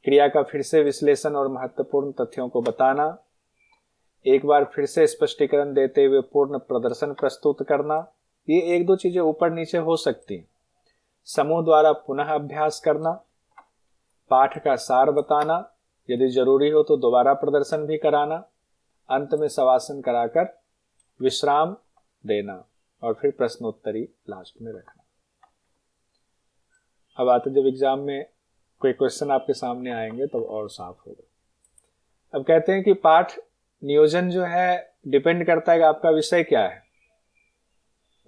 क्रिया का फिर से विश्लेषण और महत्वपूर्ण तथ्यों को बताना, एक बार फिर से स्पष्टीकरण देते हुए पूर्ण प्रदर्शन प्रस्तुत करना। ये एक दो चीजें ऊपर नीचे हो सकती हैं। समूह द्वारा पुनः अभ्यास करना, पाठ का सार बताना, यदि जरूरी हो तो दोबारा प्रदर्शन भी कराना, अंत में शवासन कराकर विश्राम देना और फिर प्रश्नोत्तरी लास्ट में रखना। अब आते जब एग्जाम में कोई क्वेश्चन आपके सामने आएंगे तब और साफ होगा। अब कहते हैं कि पाठ नियोजन जो है डिपेंड करता है कि आपका विषय क्या है।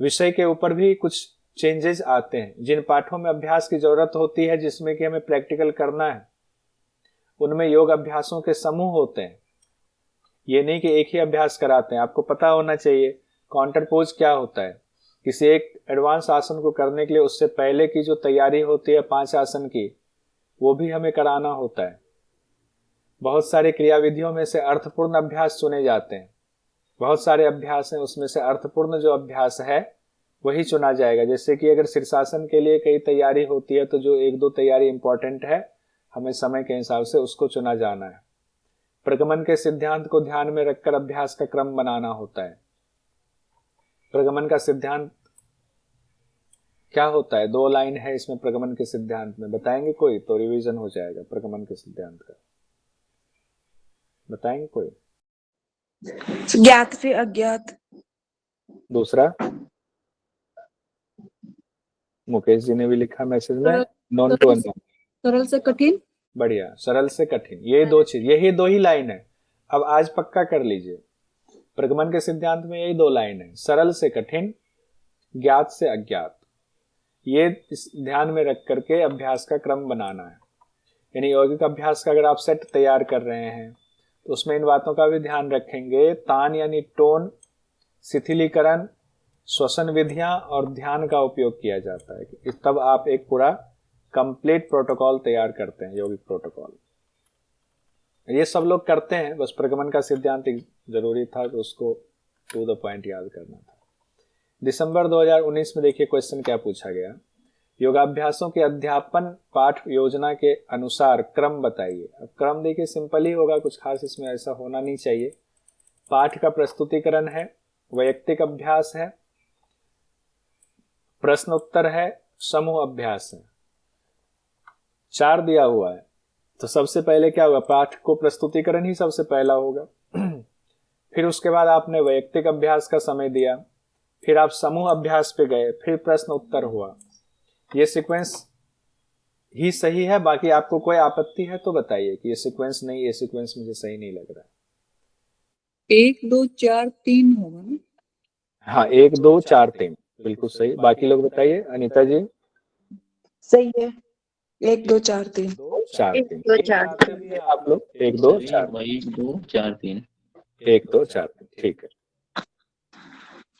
विषय के ऊपर भी कुछ चेंजेस आते हैं। जिन पाठों में अभ्यास की जरूरत होती है, जिसमें कि हमें प्रैक्टिकल करना है, उनमें योग अभ्यासों के समूह होते हैं। ये नहीं कि एक ही अभ्यास कराते हैं। आपको पता होना चाहिए काउंटर पोज क्या होता है। किसी एक एडवांस आसन को करने के लिए उससे पहले की जो तैयारी होती है 5 आसन की, वो भी हमें कराना होता है। बहुत सारे क्रियाविधियों में से अर्थपूर्ण अभ्यास चुने जाते हैं। बहुत सारे अभ्यास हैं, उसमें से अर्थपूर्ण जो अभ्यास है वही चुना जाएगा। जैसे कि अगर शीर्षासन के लिए कई तैयारी होती है तो जो एक दो तैयारी इंपॉर्टेंट है, हमें समय के हिसाब से उसको चुना जाना है। प्रगमन के सिद्धांत को ध्यान में रखकर अभ्यास का क्रम बनाना होता है। प्रगमन का सिद्धांत क्या होता है? 2 लाइन है इसमें प्रगमन के सिद्धांत में, बताएंगे कोई? तो रिवीजन हो जाएगा प्रगमन के सिद्धांत का। बताएंगे कोई? ज्ञात से अज्ञात। दूसरा मुकेश जी ने भी लिखा मैसेज में, नॉन टू अननोन। सरल से कठिन। बढ़िया, सरल से कठिन, ये 2 चीज, यही 2 ही लाइन है। अब आज पक्का कर लीजिए, प्रगमन के सिद्धांत में यही 2 लाइन है, सरल से कठिन, ज्ञात से अज्ञात। ये ध्यान में रख करके अभ्यास का क्रम बनाना है। यानी यौगिक अभ्यास का अगर आप सेट तैयार कर रहे हैं तो उसमें इन बातों का भी ध्यान रखेंगे। तान यानी टोन, शिथिलीकरण, श्वसन विधियां और ध्यान का उपयोग किया जाता है। तब आप एक पूरा कंप्लीट प्रोटोकॉल तैयार करते हैं, यौगिक प्रोटोकॉल। ये सब लोग करते हैं, बस प्रगमन का सिद्धांत जरूरी था तो उसको टू द पॉइंट याद करना था। दिसंबर 2019 में देखिए क्वेश्चन क्या पूछा गया। योगाभ्यासों के अध्यापन पाठ योजना के अनुसार क्रम बताइए। अब क्रम देखिए सिंपल ही होगा, कुछ खास इसमें ऐसा होना नहीं चाहिए। पाठ का प्रस्तुतिकरण है, वैयक्तिक अभ्यास है, प्रश्न उत्तर है, समूह अभ्यास है। 4 दिया हुआ है तो सबसे पहले क्या होगा? पाठ को प्रस्तुतिकरण ही सबसे पहला होगा। फिर उसके बाद आपने वैयक्तिक अभ्यास का समय दिया, फिर आप समूह अभ्यास पे गए, फिर प्रश्न उत्तर हुआ। ये सीक्वेंस ही सही है? बाकी आपको कोई आपत्ति है तो बताइए कि ये सीक्वेंस नहीं, ये सीक्वेंस मुझे सही नहीं लग रहा है। 1 2 4 3 होगा ना? हाँ, 1 2 4 3 बिल्कुल सही। बाकी लोग बताइए। अनीता जी? सही है, 1 2 4 3 4 3 आप लोग 1 2 4 1 2 4 3 1 2 4 3 ठीक है।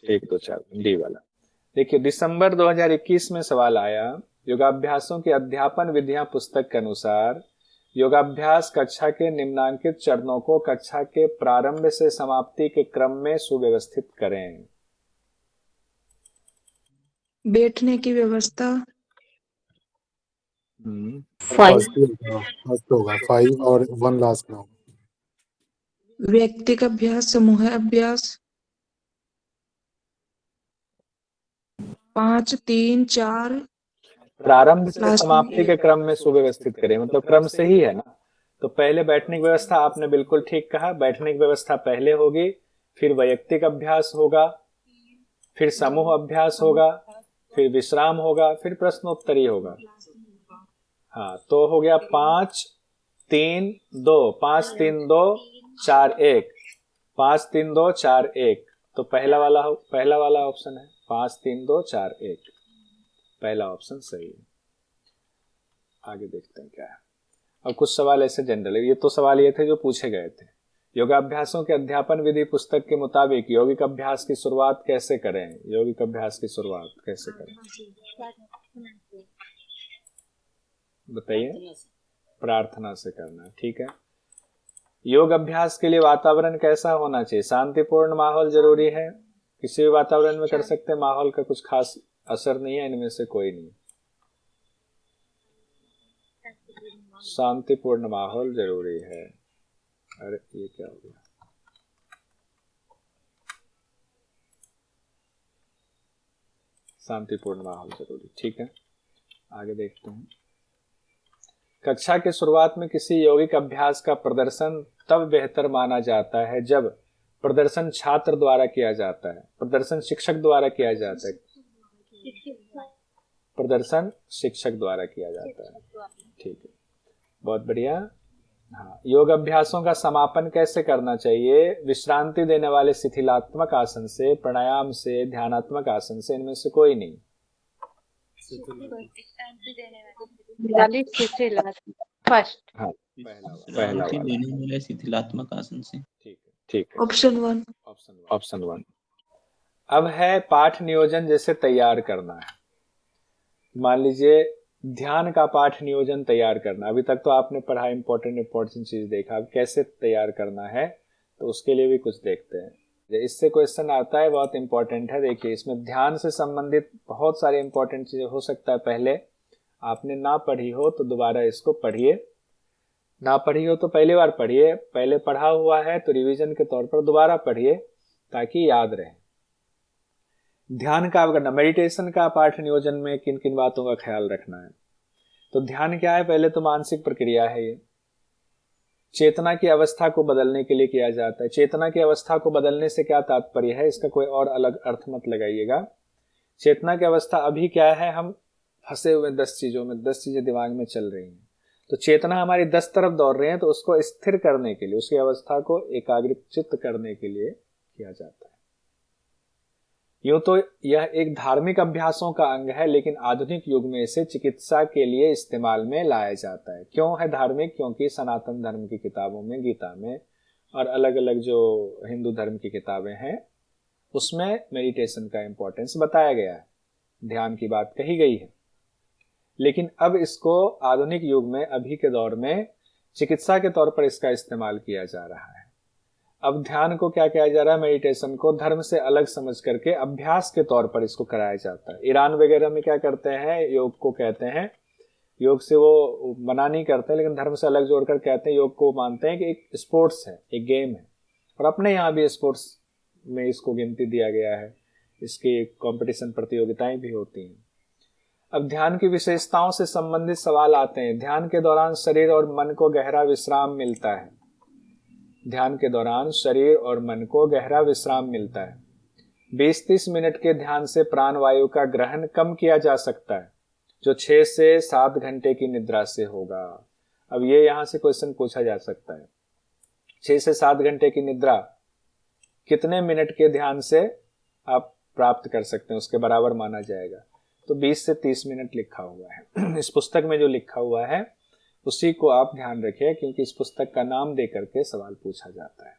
1 2 4 डी वाला। देखिए दिसंबर 2021 में सवाल आया, योगाभ्यासों की अध्यापन विधियां पुस्तक के अनुसार योगाभ्यास कक्षा के निम्नांकित चरणों को कक्षा के प्रारंभ से समाप्ति के क्रम में सुव्यवस्थित करें। बैठने की व्यवस्था, फर्स्ट होगा 5 और 1 लास्ट में। व्यक्तिगत अभ्यास, समूह अभ्यास, 5 3 4 प्रारंभ से लास्ट समाप्ति के क्रम में सुव्यवस्थित करें, मतलब क्रम से ही है ना। तो पहले बैठने की व्यवस्था, आपने बिल्कुल ठीक कहा, बैठने की व्यवस्था पहले होगी, फिर वैयक्तिक अभ्यास होगा, फिर समूह अभ्यास होगा, फिर विश्राम होगा, फिर प्रश्नोत्तरी होगा। हाँ, तो हो गया 5 3 2 5 3 2 4 1 5 3 2 4 1। तो पहला वाला ऑप्शन है 5 3 2 4 1, पहला ऑप्शन सही है। आगे देखते हैं क्या है। अब कुछ सवाल ऐसे जनरल है, ये तो सवाल ये थे जो पूछे गए थे। योगाभ्यासों के अध्यापन विधि पुस्तक के मुताबिक यौगिक अभ्यास की शुरुआत कैसे करें? यौगिक अभ्यास की शुरुआत कैसे करें बताइए? प्रार्थना से करना, ठीक है। योग अभ्यास के लिए वातावरण कैसा होना चाहिए? शांतिपूर्ण माहौल जरूरी है, किसी भी वातावरण में कर सकते हैं, माहौल का कुछ खास असर नहीं है, इनमें से कोई नहीं। शांतिपूर्ण माहौल जरूरी है। अरे ये क्या हो गया? शांतिपूर्ण माहौल जरूरी, ठीक है। आगे देखते हैं। कक्षा के शुरुआत में किसी यौगिक अभ्यास का प्रदर्शन तब बेहतर माना जाता है जब प्रदर्शन छात्र द्वारा किया जाता है, प्रदर्शन शिक्षक द्वारा किया जाता है, प्रदर्शन शिक्षक द्वारा किया जाता है। ठीक है, बहुत बढ़िया। हाँ, योग अभ्यासों का समापन कैसे करना चाहिए? विश्रांति देने वाले शिथिलात्मक आसन से, प्राणायाम से, ध्यानात्मक आसन से, इनमें से कोई नहीं। फर्स्ट हाँ, पहला वाला शिथिलात्मक आसन से। ठीक है, ठीक है। ऑप्शन 1। ऑप्शन 1। अब है पाठ नियोजन जैसे तैयार करना है। मान लीजिए ध्यान का पाठ नियोजन तैयार करना। अभी तक तो आपने पढ़ा, इंपॉर्टेंट चीज देखा, अब कैसे तैयार करना है तो उसके लिए भी कुछ देखते हैं। इससे क्वेश्चन आता है, बहुत इंपॉर्टेंट है। देखिए, इसमें ध्यान से संबंधित बहुत सारे इंपॉर्टेंट चीजें हो सकता है पहले आपने ना पढ़ी हो तो दोबारा इसको पढ़िए, ना पढ़ी हो तो पहली बार पढ़िए, पहले पढ़ा हुआ है तो रिवीजन के तौर पर दोबारा पढ़िए ताकि याद रहे। ध्यान का करना, मेडिटेशन का पाठ नियोजन में किन किन बातों का ख्याल रखना है? तो ध्यान क्या है? पहले तो मानसिक प्रक्रिया है। ये चेतना की अवस्था को बदलने के लिए किया जाता है। चेतना की अवस्था को बदलने से क्या तात्पर्य है, इसका कोई और अलग अर्थ मत लगाइएगा। चेतना की अवस्था अभी क्या है, हम फंसे हुए 10 चीजों में, 10 चीजें दिमाग में चल रही हैं, तो चेतना हमारी 10 तरफ दौड़ रही है, तो उसको स्थिर करने के लिए, उसकी अवस्था को एकाग्रचित्त करने के लिए किया जाता है। यूं तो यह एक धार्मिक अभ्यासों का अंग है, लेकिन आधुनिक युग में इसे चिकित्सा के लिए इस्तेमाल में लाया जाता है। क्यों है धार्मिक? क्योंकि सनातन धर्म की किताबों में, गीता में और अलग अलग जो हिंदू धर्म की किताबें हैं उसमें मेडिटेशन का इंपॉर्टेंस बताया गया है, ध्यान की बात कही गई है। लेकिन अब इसको आधुनिक युग में, अभी के दौर में चिकित्सा के तौर पर इसका इस्तेमाल किया जा रहा है। अब ध्यान को क्या किया जा रहा है? मेडिटेशन को धर्म से अलग समझ करके अभ्यास के तौर पर इसको कराया जाता है। ईरान वगैरह में क्या करते हैं, योग को कहते हैं, योग से वो मना नहीं करते, लेकिन धर्म से अलग जोड़कर कहते हैं, योग को मानते हैं कि एक स्पोर्ट्स है, एक गेम है। और अपने यहाँ भी स्पोर्ट्स में इसको गिनती दिया गया है, इसकी कंपटीशन प्रतियोगिताएं भी होती हैं। अब ध्यान की विशेषताओं से संबंधित सवाल आते हैं। ध्यान के दौरान शरीर और मन को गहरा विश्राम मिलता है। ध्यान के दौरान शरीर और मन को गहरा विश्राम मिलता है। 20-30 मिनट के ध्यान से प्राणवायु का ग्रहण कम किया जा सकता है, जो 6 से 7 घंटे की निद्रा से होगा। अब ये यहां से क्वेश्चन पूछा जा सकता है, 6 से 7 घंटे की निद्रा कितने मिनट के ध्यान से आप प्राप्त कर सकते हैं, उसके बराबर माना जाएगा? तो 20 से 30 मिनट लिखा हुआ है। इस पुस्तक में जो लिखा हुआ है उसी को आप ध्यान रखिए, क्योंकि इस पुस्तक का नाम दे करके सवाल पूछा जाता है।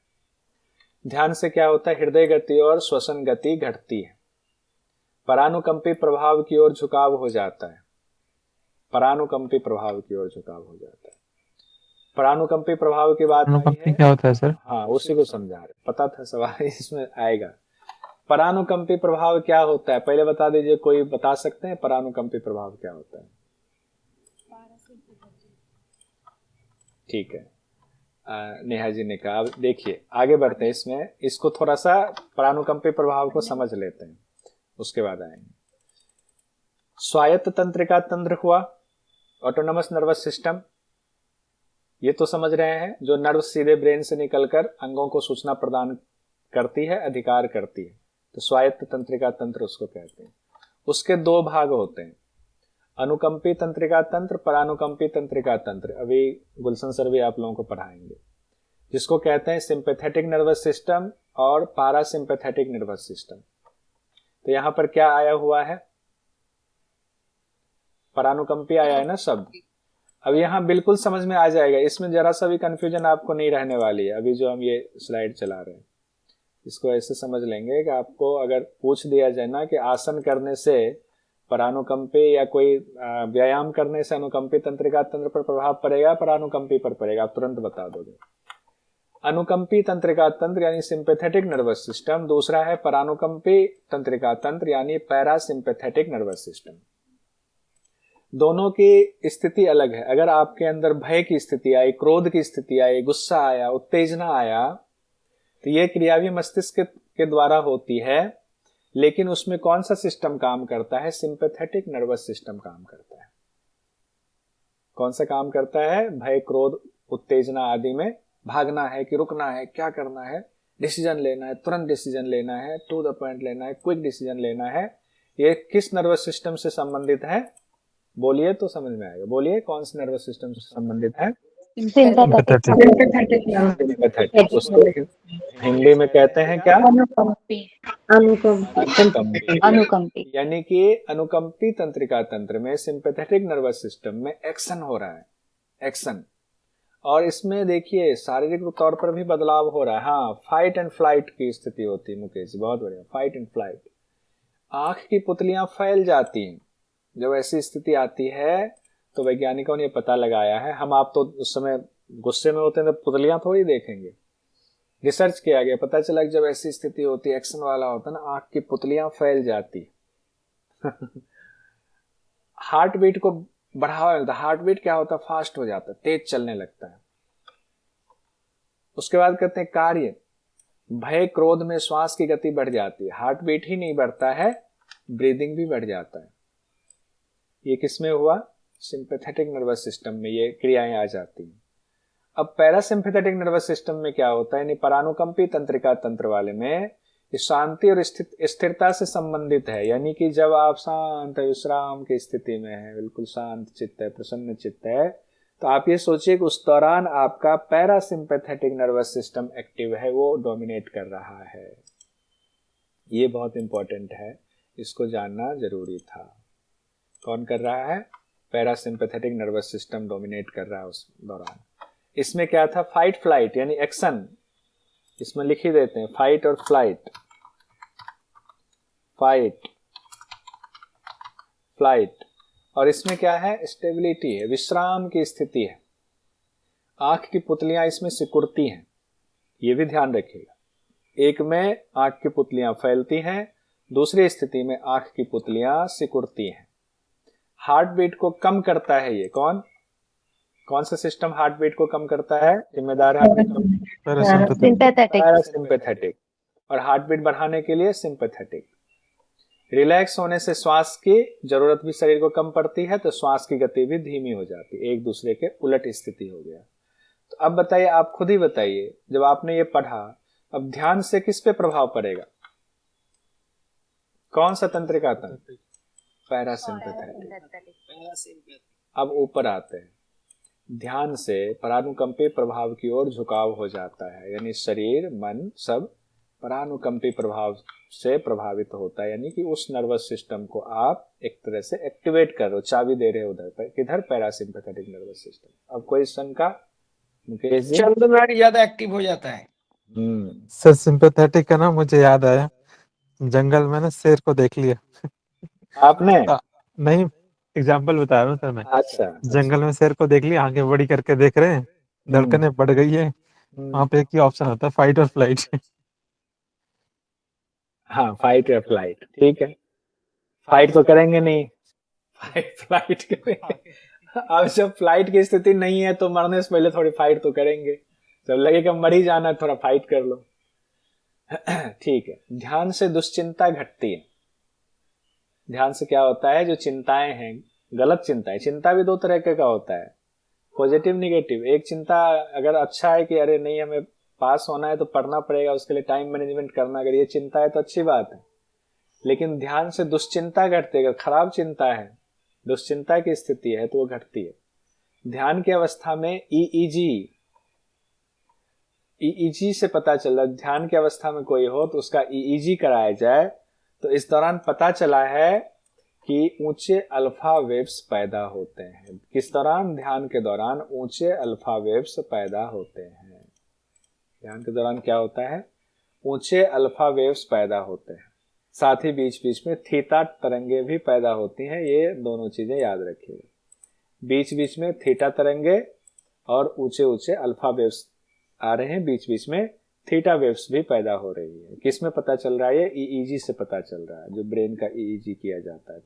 ध्यान से क्या होता है? हृदय गति और श्वसन गति घटती है, परानुकंपी प्रभाव की ओर झुकाव हो जाता है। परानुकंपी प्रभाव की ओर झुकाव हो जाता है। परानुकंपी प्रभाव की बात नहीं है, क्या होता है सर? हाँ, उसी को समझा रहे, पता था सवाल इसमें आएगा। परानुकंपी प्रभाव क्या होता है पहले बता दीजिए, कोई बता सकते हैं परानुकंपी प्रभाव क्या होता है? ठीक है, नेहा जी ने कहा। अब देखिए आगे बढ़ते हैं, इसमें इसको थोड़ा सा परानुकंपी प्रभाव को समझ लेते हैं, उसके बाद आएंगे। स्वायत्त तंत्रिका तंत्र हुआ, ऑटोनमस नर्वस सिस्टम, ये तो समझ रहे हैं, जो नर्व सीधे ब्रेन से निकलकर अंगों को सूचना प्रदान करती है, अधिकार करती है, तो स्वायत्त तंत्रिका तंत्र उसको कहते हैं। उसके 2 भाग होते हैं, अनुकंपी तंत्रिका तंत्र, परानुकंपी तंत्रिका तंत्र। अभी गुलशन सर भी आप लोगों को पढ़ाएंगे, जिसको कहते हैं सिंपैथेटिक नर्वस सिस्टम और पारासिम्पैथेटिक नर्वस सिस्टम। तो यहां पर क्या आया हुआ है? परानुकंपी आया है ना शब्द। अब यहां बिल्कुल समझ में आ जाएगा, इसमें जरा सा भी कंफ्यूजन आपको नहीं रहने वाली है। अभी जो हम ये स्लाइड चला रहे हैं इसको ऐसे समझ लेंगे कि आपको अगर पूछ दिया जाए ना कि आसन करने से परानुकंपी या कोई व्यायाम करने से अनुकंपी तंत्रिका तंत्र पर प्रभाव पड़ेगा, परानुकंपी पर पड़ेगा, आप तुरंत बता दोगे। अनुकंपी तंत्रिका तंत्र यानी सिंपैथेटिक नर्वस सिस्टम, दूसरा है परानुकंपी तंत्रिका तंत्र यानी पैरासिम्पैथेटिक नर्वस सिस्टम। दोनों की स्थिति अलग है। अगर आपके अंदर भय की स्थिति आई, क्रोध की स्थिति आई, गुस्सा आया, उत्तेजना आया, तो यह क्रिया भी मस्तिष्क के द्वारा होती है, लेकिन उसमें कौन सा सिस्टम काम करता है? सिंपैथेटिक नर्वस सिस्टम काम करता है। कौन सा काम करता है? भय, क्रोध, उत्तेजना आदि में भागना है कि रुकना है, क्या करना है, डिसीजन लेना है, तुरंत डिसीजन लेना है, टू द पॉइंट लेना है, क्विक डिसीजन लेना है। ये किस नर्वस सिस्टम से संबंधित है? बोलिए तो समझ में आएगा। बोलिए कौन से नर्वस सिस्टम से संबंधित है? सिंपैथेटिक। उसको हिंदी में कहते हैं क्या? अनुकंपी। अनुकंपी। यानी कि अनुकंपी तंत्रिका तंत्र में, सिंपैथेटिक नर्वस सिस्टम में एक्शन हो रहा है, एक्शन। और इसमें देखिए शारीरिक तौर पर भी बदलाव हो रहा है। हाँ, फाइट एंड फ्लाइट की स्थिति होती है मुकेश जी, बहुत बढ़िया, फाइट एंड फ्लाइट। आंख की पुतलियां फैल जाती हैं। जब ऐसी स्थिति आती है तो वैज्ञानिकों ने पता लगाया है, हम आप तो उस समय गुस्से में होते हैं तो पुतलियां थोड़ी देखेंगे। रिसर्च किया गया, पता चला कि जब ऐसी स्थिति होती है, एक्शन वाला होता है ना, आंख की पुतलियां फैल जाती हार्ट बीट को बढ़ावा मिलता है। हार्ट बीट क्या होता है? फास्ट हो जाता है, तेज चलने लगता है। उसके बाद कहते हैं कार्य, भय क्रोध में श्वास की गति बढ़ जाती है। हार्ट बीट ही नहीं बढ़ता है, ब्रीदिंग भी बढ़ जाता है। ये किसमें हुआ? सिंपैथेटिक नर्वस सिस्टम में ये क्रियाएं आ जाती हैं। अब पैरासिम्पैथेटिक नर्वस सिस्टम में क्या होता है? यानी परानुकंपी तंत्रिका तंत्र वाले में शांति और स्थिरता से संबंधित है। यानी कि जब आप शांत विश्राम की स्थिति में है, बिल्कुल शांत चित्त है, प्रसन्न चित्त है, तो आप ये सोचिए कि उस दौरान आपका पैरासिम्पैथेटिक नर्वस सिस्टम एक्टिव है, वो डोमिनेट कर रहा है। ये बहुत इंपॉर्टेंट है, इसको जानना जरूरी था। कौन कर रहा है? पैरासिम्पैथेटिक नर्वस सिस्टम डोमिनेट कर रहा है उस दौरान। इसमें क्या था? फाइट फ्लाइट यानी एक्शन। इसमें लिख ही देते हैं, फाइट और फ्लाइट, फाइट फ्लाइट। और इसमें क्या है? स्टेबिलिटी है, विश्राम की स्थिति है। आंख की पुतलियां इसमें सिकुड़ती हैं, ये भी ध्यान रखिएगा। एक में आंख की पुतलियां फैलती हैं, दूसरी स्थिति में आंख की पुतलियां सिकुड़ती हैं। हार्ट बीट को कम करता है ये कौन सा सिस्टम हार्ट बीट को कम करता है? जिम्मेदार है पैरासिम्पैथेटिक, और हार्ट बीट बढ़ाने के लिए सिंपैथेटिक। रिलैक्स होने से श्वास की जरूरत भी शरीर को कम पड़ती है, तो श्वास की गति भी धीमी हो जाती है। एक दूसरे के उलट स्थिति हो गया। तो अब बताइए, आप खुद ही बताइए, जब आपने ये पढ़ा, अब ध्यान से किस पे प्रभाव पड़ेगा? कौन सा तंत्रिका तंत्र? पैरासिम्पैथेटिक। अब ऊपर आते हैं, ध्यान से परानुकंपी प्रभाव की ओर झुकाव हो जाता है, यानी शरीर मन सब परानुकंपी प्रभाव से प्रभावित होता है। यानी कि उस नर्वस सिस्टम को आप एक तरह से एक्टिवेट कर रहे हो, चाबी दे रहे हो उधर पर। किधर? Parasympathetic nervous system. अब कोई शंका? मुकेश जी? ज्यादा एक्टिव हो जाता है। सर सिंपैथेटिक का ना मुझे याद आया, जंगल में ना शेर को देख लिया आपने? नहीं, एग्जाम्पल बता रहा हूँ सर मैं। अच्छा। जंगल में शेर को देख लिया, आंखें बड़ी करके देख रहे हैं, धड़कनें बढ़ गई है। वहां पे एक ही ऑप्शन होता है, फाइट और फ्लाइट। हाँ, फाइट या फ्लाइट, ठीक है। फाइट तो करेंगे नहीं, फाइट फ्लाइट करेंगे। अब जब फ्लाइट की स्थिति नहीं है तो मरने से पहले थोड़ी फाइट तो करेंगे। जब लगेगा मर ही जाना है, थोड़ा फाइट कर लो। ठीक है। ध्यान से दुश्चिंता घटती है। ध्यान से क्या होता है? जो चिंताएं हैं, गलत चिंताएं, चिंता भी दो तरह का होता है, पॉजिटिव निगेटिव। एक चिंता अगर अच्छा है कि अरे नहीं हमें पास होना है तो पढ़ना पड़ेगा, उसके लिए टाइम मैनेजमेंट करना, अगर ये चिंता है तो अच्छी बात है। लेकिन ध्यान से दुश्चिंता घटती है, अगर खराब चिंता है, दुश्चिंता की स्थिति है तो वो घटती है। ध्यान की अवस्था में ईईजी से पता चला, ध्यान की अवस्था में कोई हो तो उसका ईईजी कराया जाए, तो इस दौरान पता चला है कि ऊंचे अल्फा वेव्स पैदा होते हैं। किस दौरान? ध्यान के दौरान ऊंचे अल्फा वेव्स पैदा होते हैं। ध्यान के दौरान क्या होता है? ऊंचे अल्फा वेव्स पैदा होते हैं। साथ ही बीच बीच में थीटा तरंगे भी पैदा होती हैं। ये दोनों चीजें याद रखिएगा, बीच बीच में थीटा तरंगे और ऊंचे ऊंचे अल्फा वेव्स आ रहे हैं, बीच बीच में थीटा वेव्स भी पैदा हो रही है। किस में पता चल रहा है? ये ईईजी से पता चल रहा है, जो ब्रेन का ईईजी किया जाता है।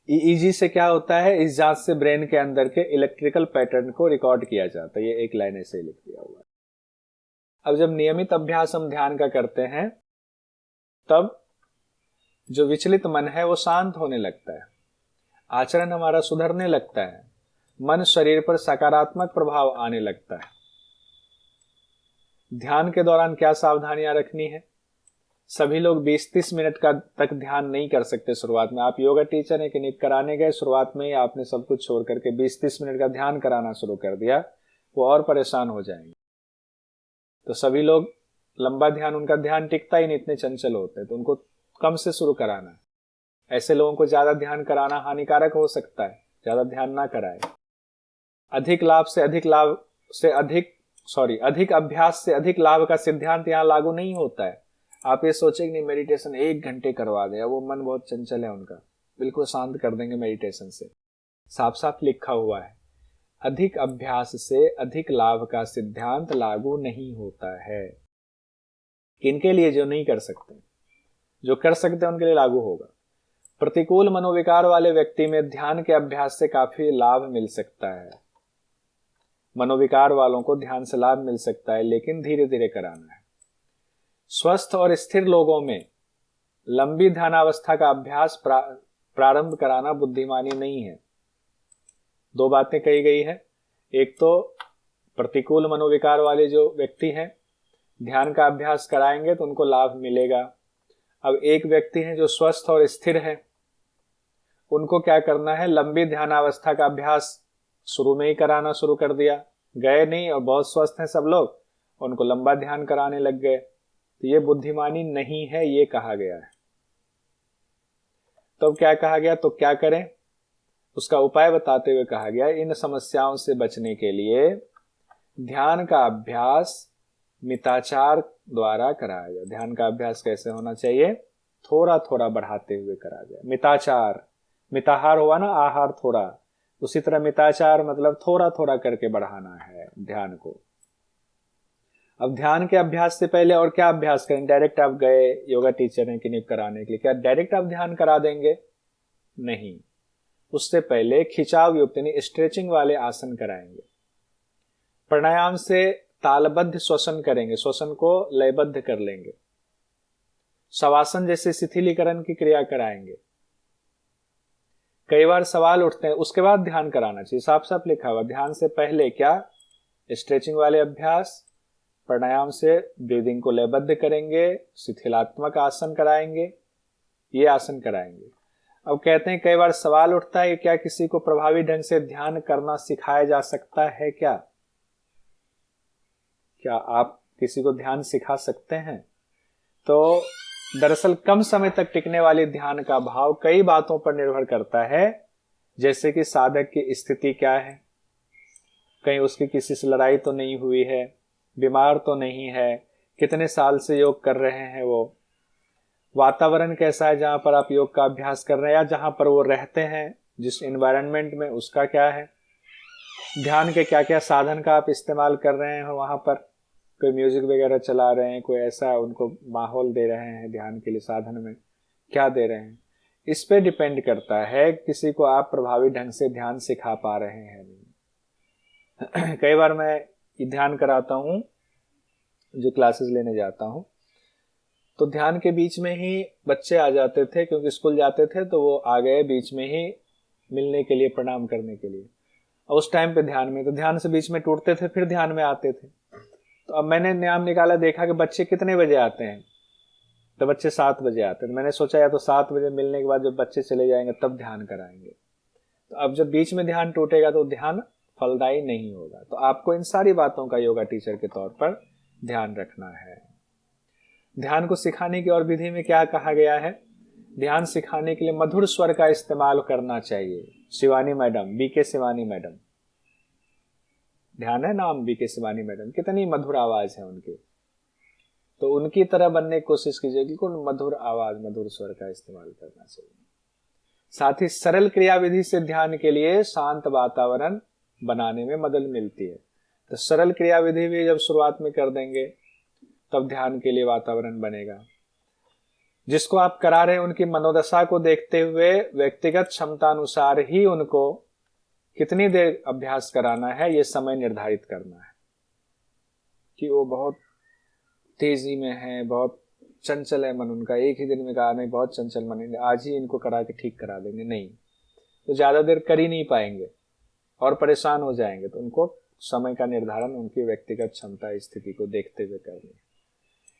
ईईजी से क्या होता है? इस जांच से ब्रेन के अंदर के इलेक्ट्रिकल पैटर्न को रिकॉर्ड किया जाता है। ये एक लाइन ऐसे ही लिख दिया हुआ है। अब जब नियमित अभ्यास हम ध्यान का करते हैं, तब जो विचलित मन है वो शांत होने लगता है, आचरण हमारा सुधरने लगता है, मन शरीर पर सकारात्मक प्रभाव आने लगता है। ध्यान के दौरान क्या सावधानियां रखनी है? सभी लोग 20-30 मिनट का तक ध्यान नहीं कर सकते शुरुआत में। आप योगा टीचर हैं कि नहीं, कराने गए, शुरुआत में ही आपने सब कुछ छोड़ करके 20-30 मिनट का ध्यान कराना शुरू कर दिया, वो और परेशान हो जाएंगे। तो सभी लोग लंबा ध्यान, उनका ध्यान टिकता ही नहीं, इतने चंचल होते हैं, तो उनको कम से शुरू कराना है। ऐसे लोगों को ज्यादा ध्यान कराना हानिकारक हो सकता है, ज्यादा ध्यान ना कराए। अधिक अभ्यास से अधिक लाभ का सिद्धांत यहाँ लागू नहीं होता है। आप ये सोचेंगे नहीं मेडिटेशन 1 घंटे करवा दे, वो मन बहुत चंचल है उनका, बिल्कुल शांत कर देंगे मेडिटेशन से। साफ साफ लिखा हुआ है, अधिक अभ्यास से अधिक लाभ का सिद्धांत लागू नहीं होता है। किनके लिए? जो नहीं कर सकते। जो कर सकते हैं उनके लिए लागू होगा। प्रतिकूल मनोविकार वाले व्यक्ति में ध्यान के अभ्यास से काफी लाभ मिल सकता है। मनोविकार वालों को ध्यान से लाभ मिल सकता है, लेकिन धीरे धीरे कराना है। स्वस्थ और स्थिर लोगों में लंबी ध्यानावस्था का अभ्यास प्रारंभ कराना बुद्धिमानी नहीं है। 2 बातें कही गई है। एक तो प्रतिकूल मनोविकार वाले जो व्यक्ति हैं, ध्यान का अभ्यास कराएंगे तो उनको लाभ मिलेगा। अब एक व्यक्ति है जो स्वस्थ और स्थिर है, उनको क्या करना है? लंबी ध्यानावस्था का अभ्यास शुरू में ही कराना शुरू कर दिया, गए नहीं और बहुत स्वस्थ हैं सब लोग, उनको लंबा ध्यान कराने लग गए, तो ये बुद्धिमानी नहीं है, ये कहा गया है। तो क्या कहा गया? तो क्या करें? उसका उपाय बताते हुए कहा गया, इन समस्याओं से बचने के लिए ध्यान का अभ्यास मिताचार द्वारा कराया जाए। ध्यान का अभ्यास कैसे होना चाहिए? थोड़ा थोड़ा बढ़ाते हुए करा जाए। मिताचार, मिताहार हुआ ना, आहार थोड़ा, उसी तरह मिताचार मतलब थोड़ा थोड़ा करके बढ़ाना है ध्यान को। अब ध्यान के अभ्यास से पहले और क्या अभ्यास करें? डायरेक्ट आप गए, योगा टीचर हैं कि नहीं कराने के लिए, क्या डायरेक्ट आप ध्यान करा देंगे? नहीं, उससे पहले खिंचाव युक्त यानी स्ट्रेचिंग वाले आसन कराएंगे। प्राणायाम से तालबद्ध श्वसन करेंगे, श्वसन को लयबद्ध कर लेंगे। शवासन जैसे शिथिलीकरण की क्रिया कराएंगे। कई बार सवाल उठते हैं, उसके बाद ध्यान कराना चाहिए। साफ साफ लिखा हुआ, ध्यान से पहले क्या? स्ट्रेचिंग वाले अभ्यास, प्राणायाम से ब्रीदिंग को लयबद्ध करेंगे, शिथिलात्मक आसन कराएंगे, ये आसन कराएंगे। अब कहते हैं, कई बार सवाल उठता है, क्या किसी को प्रभावी ढंग से ध्यान करना सिखाया जा सकता है? क्या आप किसी को ध्यान सिखा सकते हैं? तो दरअसल कम समय तक टिकने वाली ध्यान का भाव कई बातों पर निर्भर करता है, जैसे कि साधक की स्थिति क्या है, कहीं उसकी किसी से लड़ाई तो नहीं हुई है, बीमार तो नहीं है, कितने साल से योग कर रहे हैं वो, वातावरण कैसा है जहां पर आप योग का अभ्यास कर रहे हैं, या जहां पर वो रहते हैं जिस एनवायरनमेंट में, उसका क्या है, ध्यान के क्या क्या साधन का आप इस्तेमाल कर रहे हैं वहां पर, कोई म्यूजिक वगैरह चला रहे हैं, कोई ऐसा उनको माहौल दे रहे हैं ध्यान के लिए, साधन में क्या दे रहे हैं, इस पे डिपेंड करता है किसी को आप प्रभावी ढंग से ध्यान सिखा पा रहे हैं नहीं। कई बार मैं ध्यान कराता हूँ, जो क्लासेस लेने जाता हूँ, तो ध्यान के बीच में ही बच्चे आ जाते थे, क्योंकि स्कूल जाते थे तो वो आ गए बीच में ही मिलने के लिए, प्रणाम करने के लिए, और उस टाइम पे ध्यान में, तो ध्यान से बीच में टूटते थे, फिर ध्यान में आते थे। तो अब मैंने नियम निकाला, देखा कि बच्चे कितने बजे आते हैं, तो बच्चे 7 बजे आते हैं। तो मैंने सोचा या तो 7 बजे मिलने के बाद जब बच्चे चले जाएंगे तब ध्यान कराएंगे। तो अब जब बीच में ध्यान टूटेगा तो ध्यान फलदायी नहीं होगा। तो आपको इन सारी बातों का योगा टीचर के तौर पर ध्यान रखना है। ध्यान को सिखाने की और विधि में क्या कहा गया है? ध्यान सिखाने के लिए मधुर स्वर का इस्तेमाल करना चाहिए। Shivani madam, BK Shivani madam, ध्यान है नाम बीके शिवानी मैडम, कितनी मधुर आवाज है उनकी, तो उनकी तरह बनने की कोशिश कीजिए, बिल्कुल मधुर आवाज, मधुर स्वर का इस्तेमाल करना चाहिए। साथ ही सरल क्रिया विधि से ध्यान के लिए शांत वातावरण बनाने में मदद मिलती है। तो सरल क्रियाविधि भी जब शुरुआत में कर देंगे तब ध्यान के लिए वातावरण बनेगा। जिसको आप करा रहे हैं उनकी मनोदशा को देखते हुए व्यक्तिगत क्षमता अनुसार ही उनको कितनी देर अभ्यास कराना है, ये समय निर्धारित करना है। कि वो बहुत तेजी में है, बहुत चंचल है मन उनका, एक ही दिन में कहा नहीं बहुत चंचल मन है, आज ही इनको करा के ठीक करा देंगे, नहीं, वो ज्यादा देर कर ही नहीं पाएंगे और परेशान हो जाएंगे। तो उनको समय का निर्धारण उनकी व्यक्तिगत क्षमता स्थिति को देखते हुए करनी है।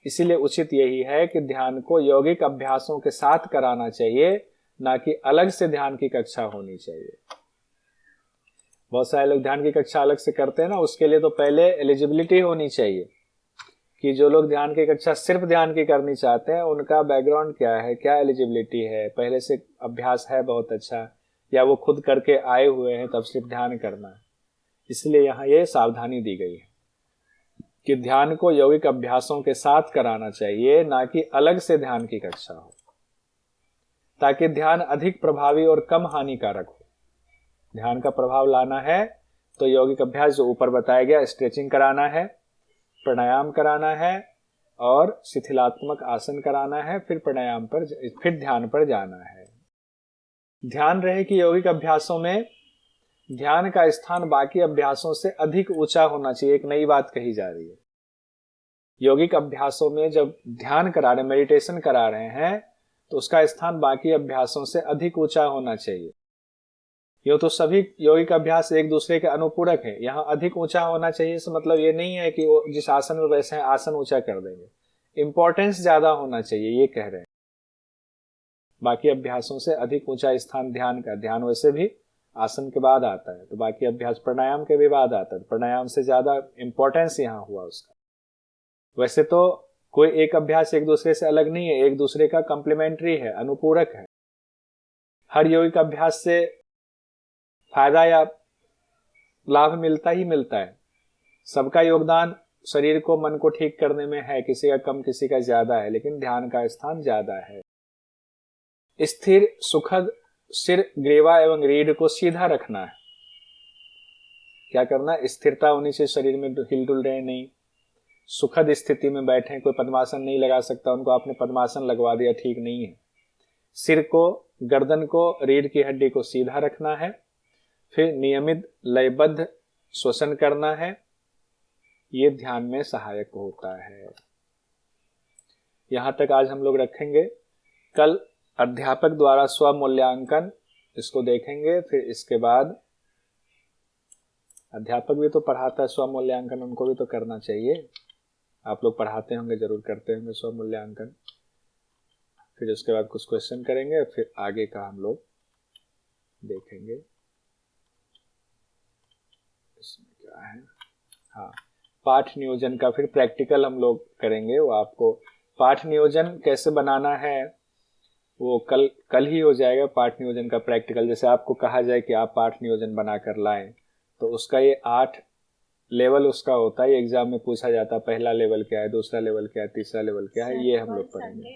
इसीलिए उचित यही है कि ध्यान को यौगिक अभ्यासों के साथ कराना चाहिए, ना कि अलग से ध्यान की कक्षा होनी चाहिए। बहुत सारे लोग ध्यान की कक्षा अलग से करते हैं ना, उसके लिए तो पहले एलिजिबिलिटी होनी चाहिए कि जो लोग ध्यान की कक्षा सिर्फ ध्यान की करनी चाहते हैं उनका बैकग्राउंड क्या है, क्या एलिजिबिलिटी है, पहले से अभ्यास है बहुत अच्छा, या वो खुद करके आए हुए हैं तब सिर्फ ध्यान करना है। इसलिए यहाँ ये सावधानी दी गई है कि ध्यान को यौगिक अभ्यासों के साथ कराना चाहिए, ना कि अलग से ध्यान की कक्षा हो, ताकि ध्यान अधिक प्रभावी और कम हानिकारक हो। ध्यान का प्रभाव लाना है तो यौगिक अभ्यास जो ऊपर बताया गया, स्ट्रेचिंग कराना है, प्राणायाम कराना है और शिथिलात्मक आसन कराना है, फिर प्राणायाम पर, फिर ध्यान पर जाना है। ध्यान रहे कि यौगिक अभ्यासों में ध्यान का स्थान बाकी अभ्यासों से अधिक ऊंचा होना चाहिए। एक नई बात कही जा रही है, यौगिक अभ्यासों में जब ध्यान करा रहे, मेडिटेशन करा रहे हैं, तो उसका स्थान बाकी अभ्यासों से अधिक ऊंचा होना चाहिए। ये तो सभी यौगिक अभ्यास एक दूसरे के अनुपूरक है। यहाँ अधिक ऊंचा होना चाहिए इसका मतलब ये नहीं है कि वो जिस आसन में बैठे हैं आसन ऊंचा कर देंगे, इंपॉर्टेंस ज्यादा होना चाहिए, ये कह रहे हैं। बाकी अभ्यासों से अधिक ऊंचा स्थान ध्यान का, ध्यान वैसे भी आसन के बाद आता है, तो बाकी अभ्यास प्राणायाम के भी बाद आता है, प्राणायाम से ज्यादा इंपॉर्टेंस यहाँ हुआ उसका। वैसे तो कोई एक अभ्यास एक दूसरे से अलग नहीं है, एक दूसरे का कॉम्प्लीमेंट्री है, अनुपूरक है। हर यौगिक अभ्यास से फायदा या लाभ मिलता ही मिलता है। सबका योगदान शरीर को, मन को ठीक करने में है, किसी का कम किसी का ज्यादा है, लेकिन ध्यान का स्थान ज्यादा है। स्थिर सुखद सिर, ग्रीवा एवं रीढ़ को सीधा रखना है। क्या करना, स्थिरता होनी चाहिए, शरीर में हिल डुल रहे नहीं, सुखद स्थिति में बैठे। कोई पद्मासन नहीं लगा सकता, उनको आपने पद्मासन लगवा दिया, ठीक नहीं है। सिर को, गर्दन को, रीढ़ की हड्डी को सीधा रखना है। फिर नियमित लयबद्ध श्वसन करना है, ये ध्यान में सहायक होता है। यहां तक आज हम लोग रखेंगे। कल अध्यापक द्वारा स्वमूल्यांकन इसको देखेंगे, फिर इसके बाद अध्यापक भी तो पढ़ाता है स्वमूल्यांकन, उनको भी तो करना चाहिए। आप लोग पढ़ाते होंगे, जरूर करते होंगे स्वमूल्यांकन। फिर उसके बाद कुछ क्वेश्चन करेंगे, फिर आगे का हम लोग देखेंगे। इसमें क्या है, हाँ, पाठ नियोजन का फिर प्रैक्टिकल हम लोग करेंगे। वो आपको पाठ नियोजन कैसे बनाना है वो कल ही हो जाएगा। पाठ नियोजन का प्रैक्टिकल, जैसे आपको कहा जाए कि आप पाठ नियोजन बनाकर लाएं, तो उसका ये 8 लेवल उसका होता है। एग्जाम में पूछा जाता है, पहला लेवल क्या है, दूसरा लेवल क्या है, तीसरा लेवल क्या है, ये हम लोग पढ़ेंगे।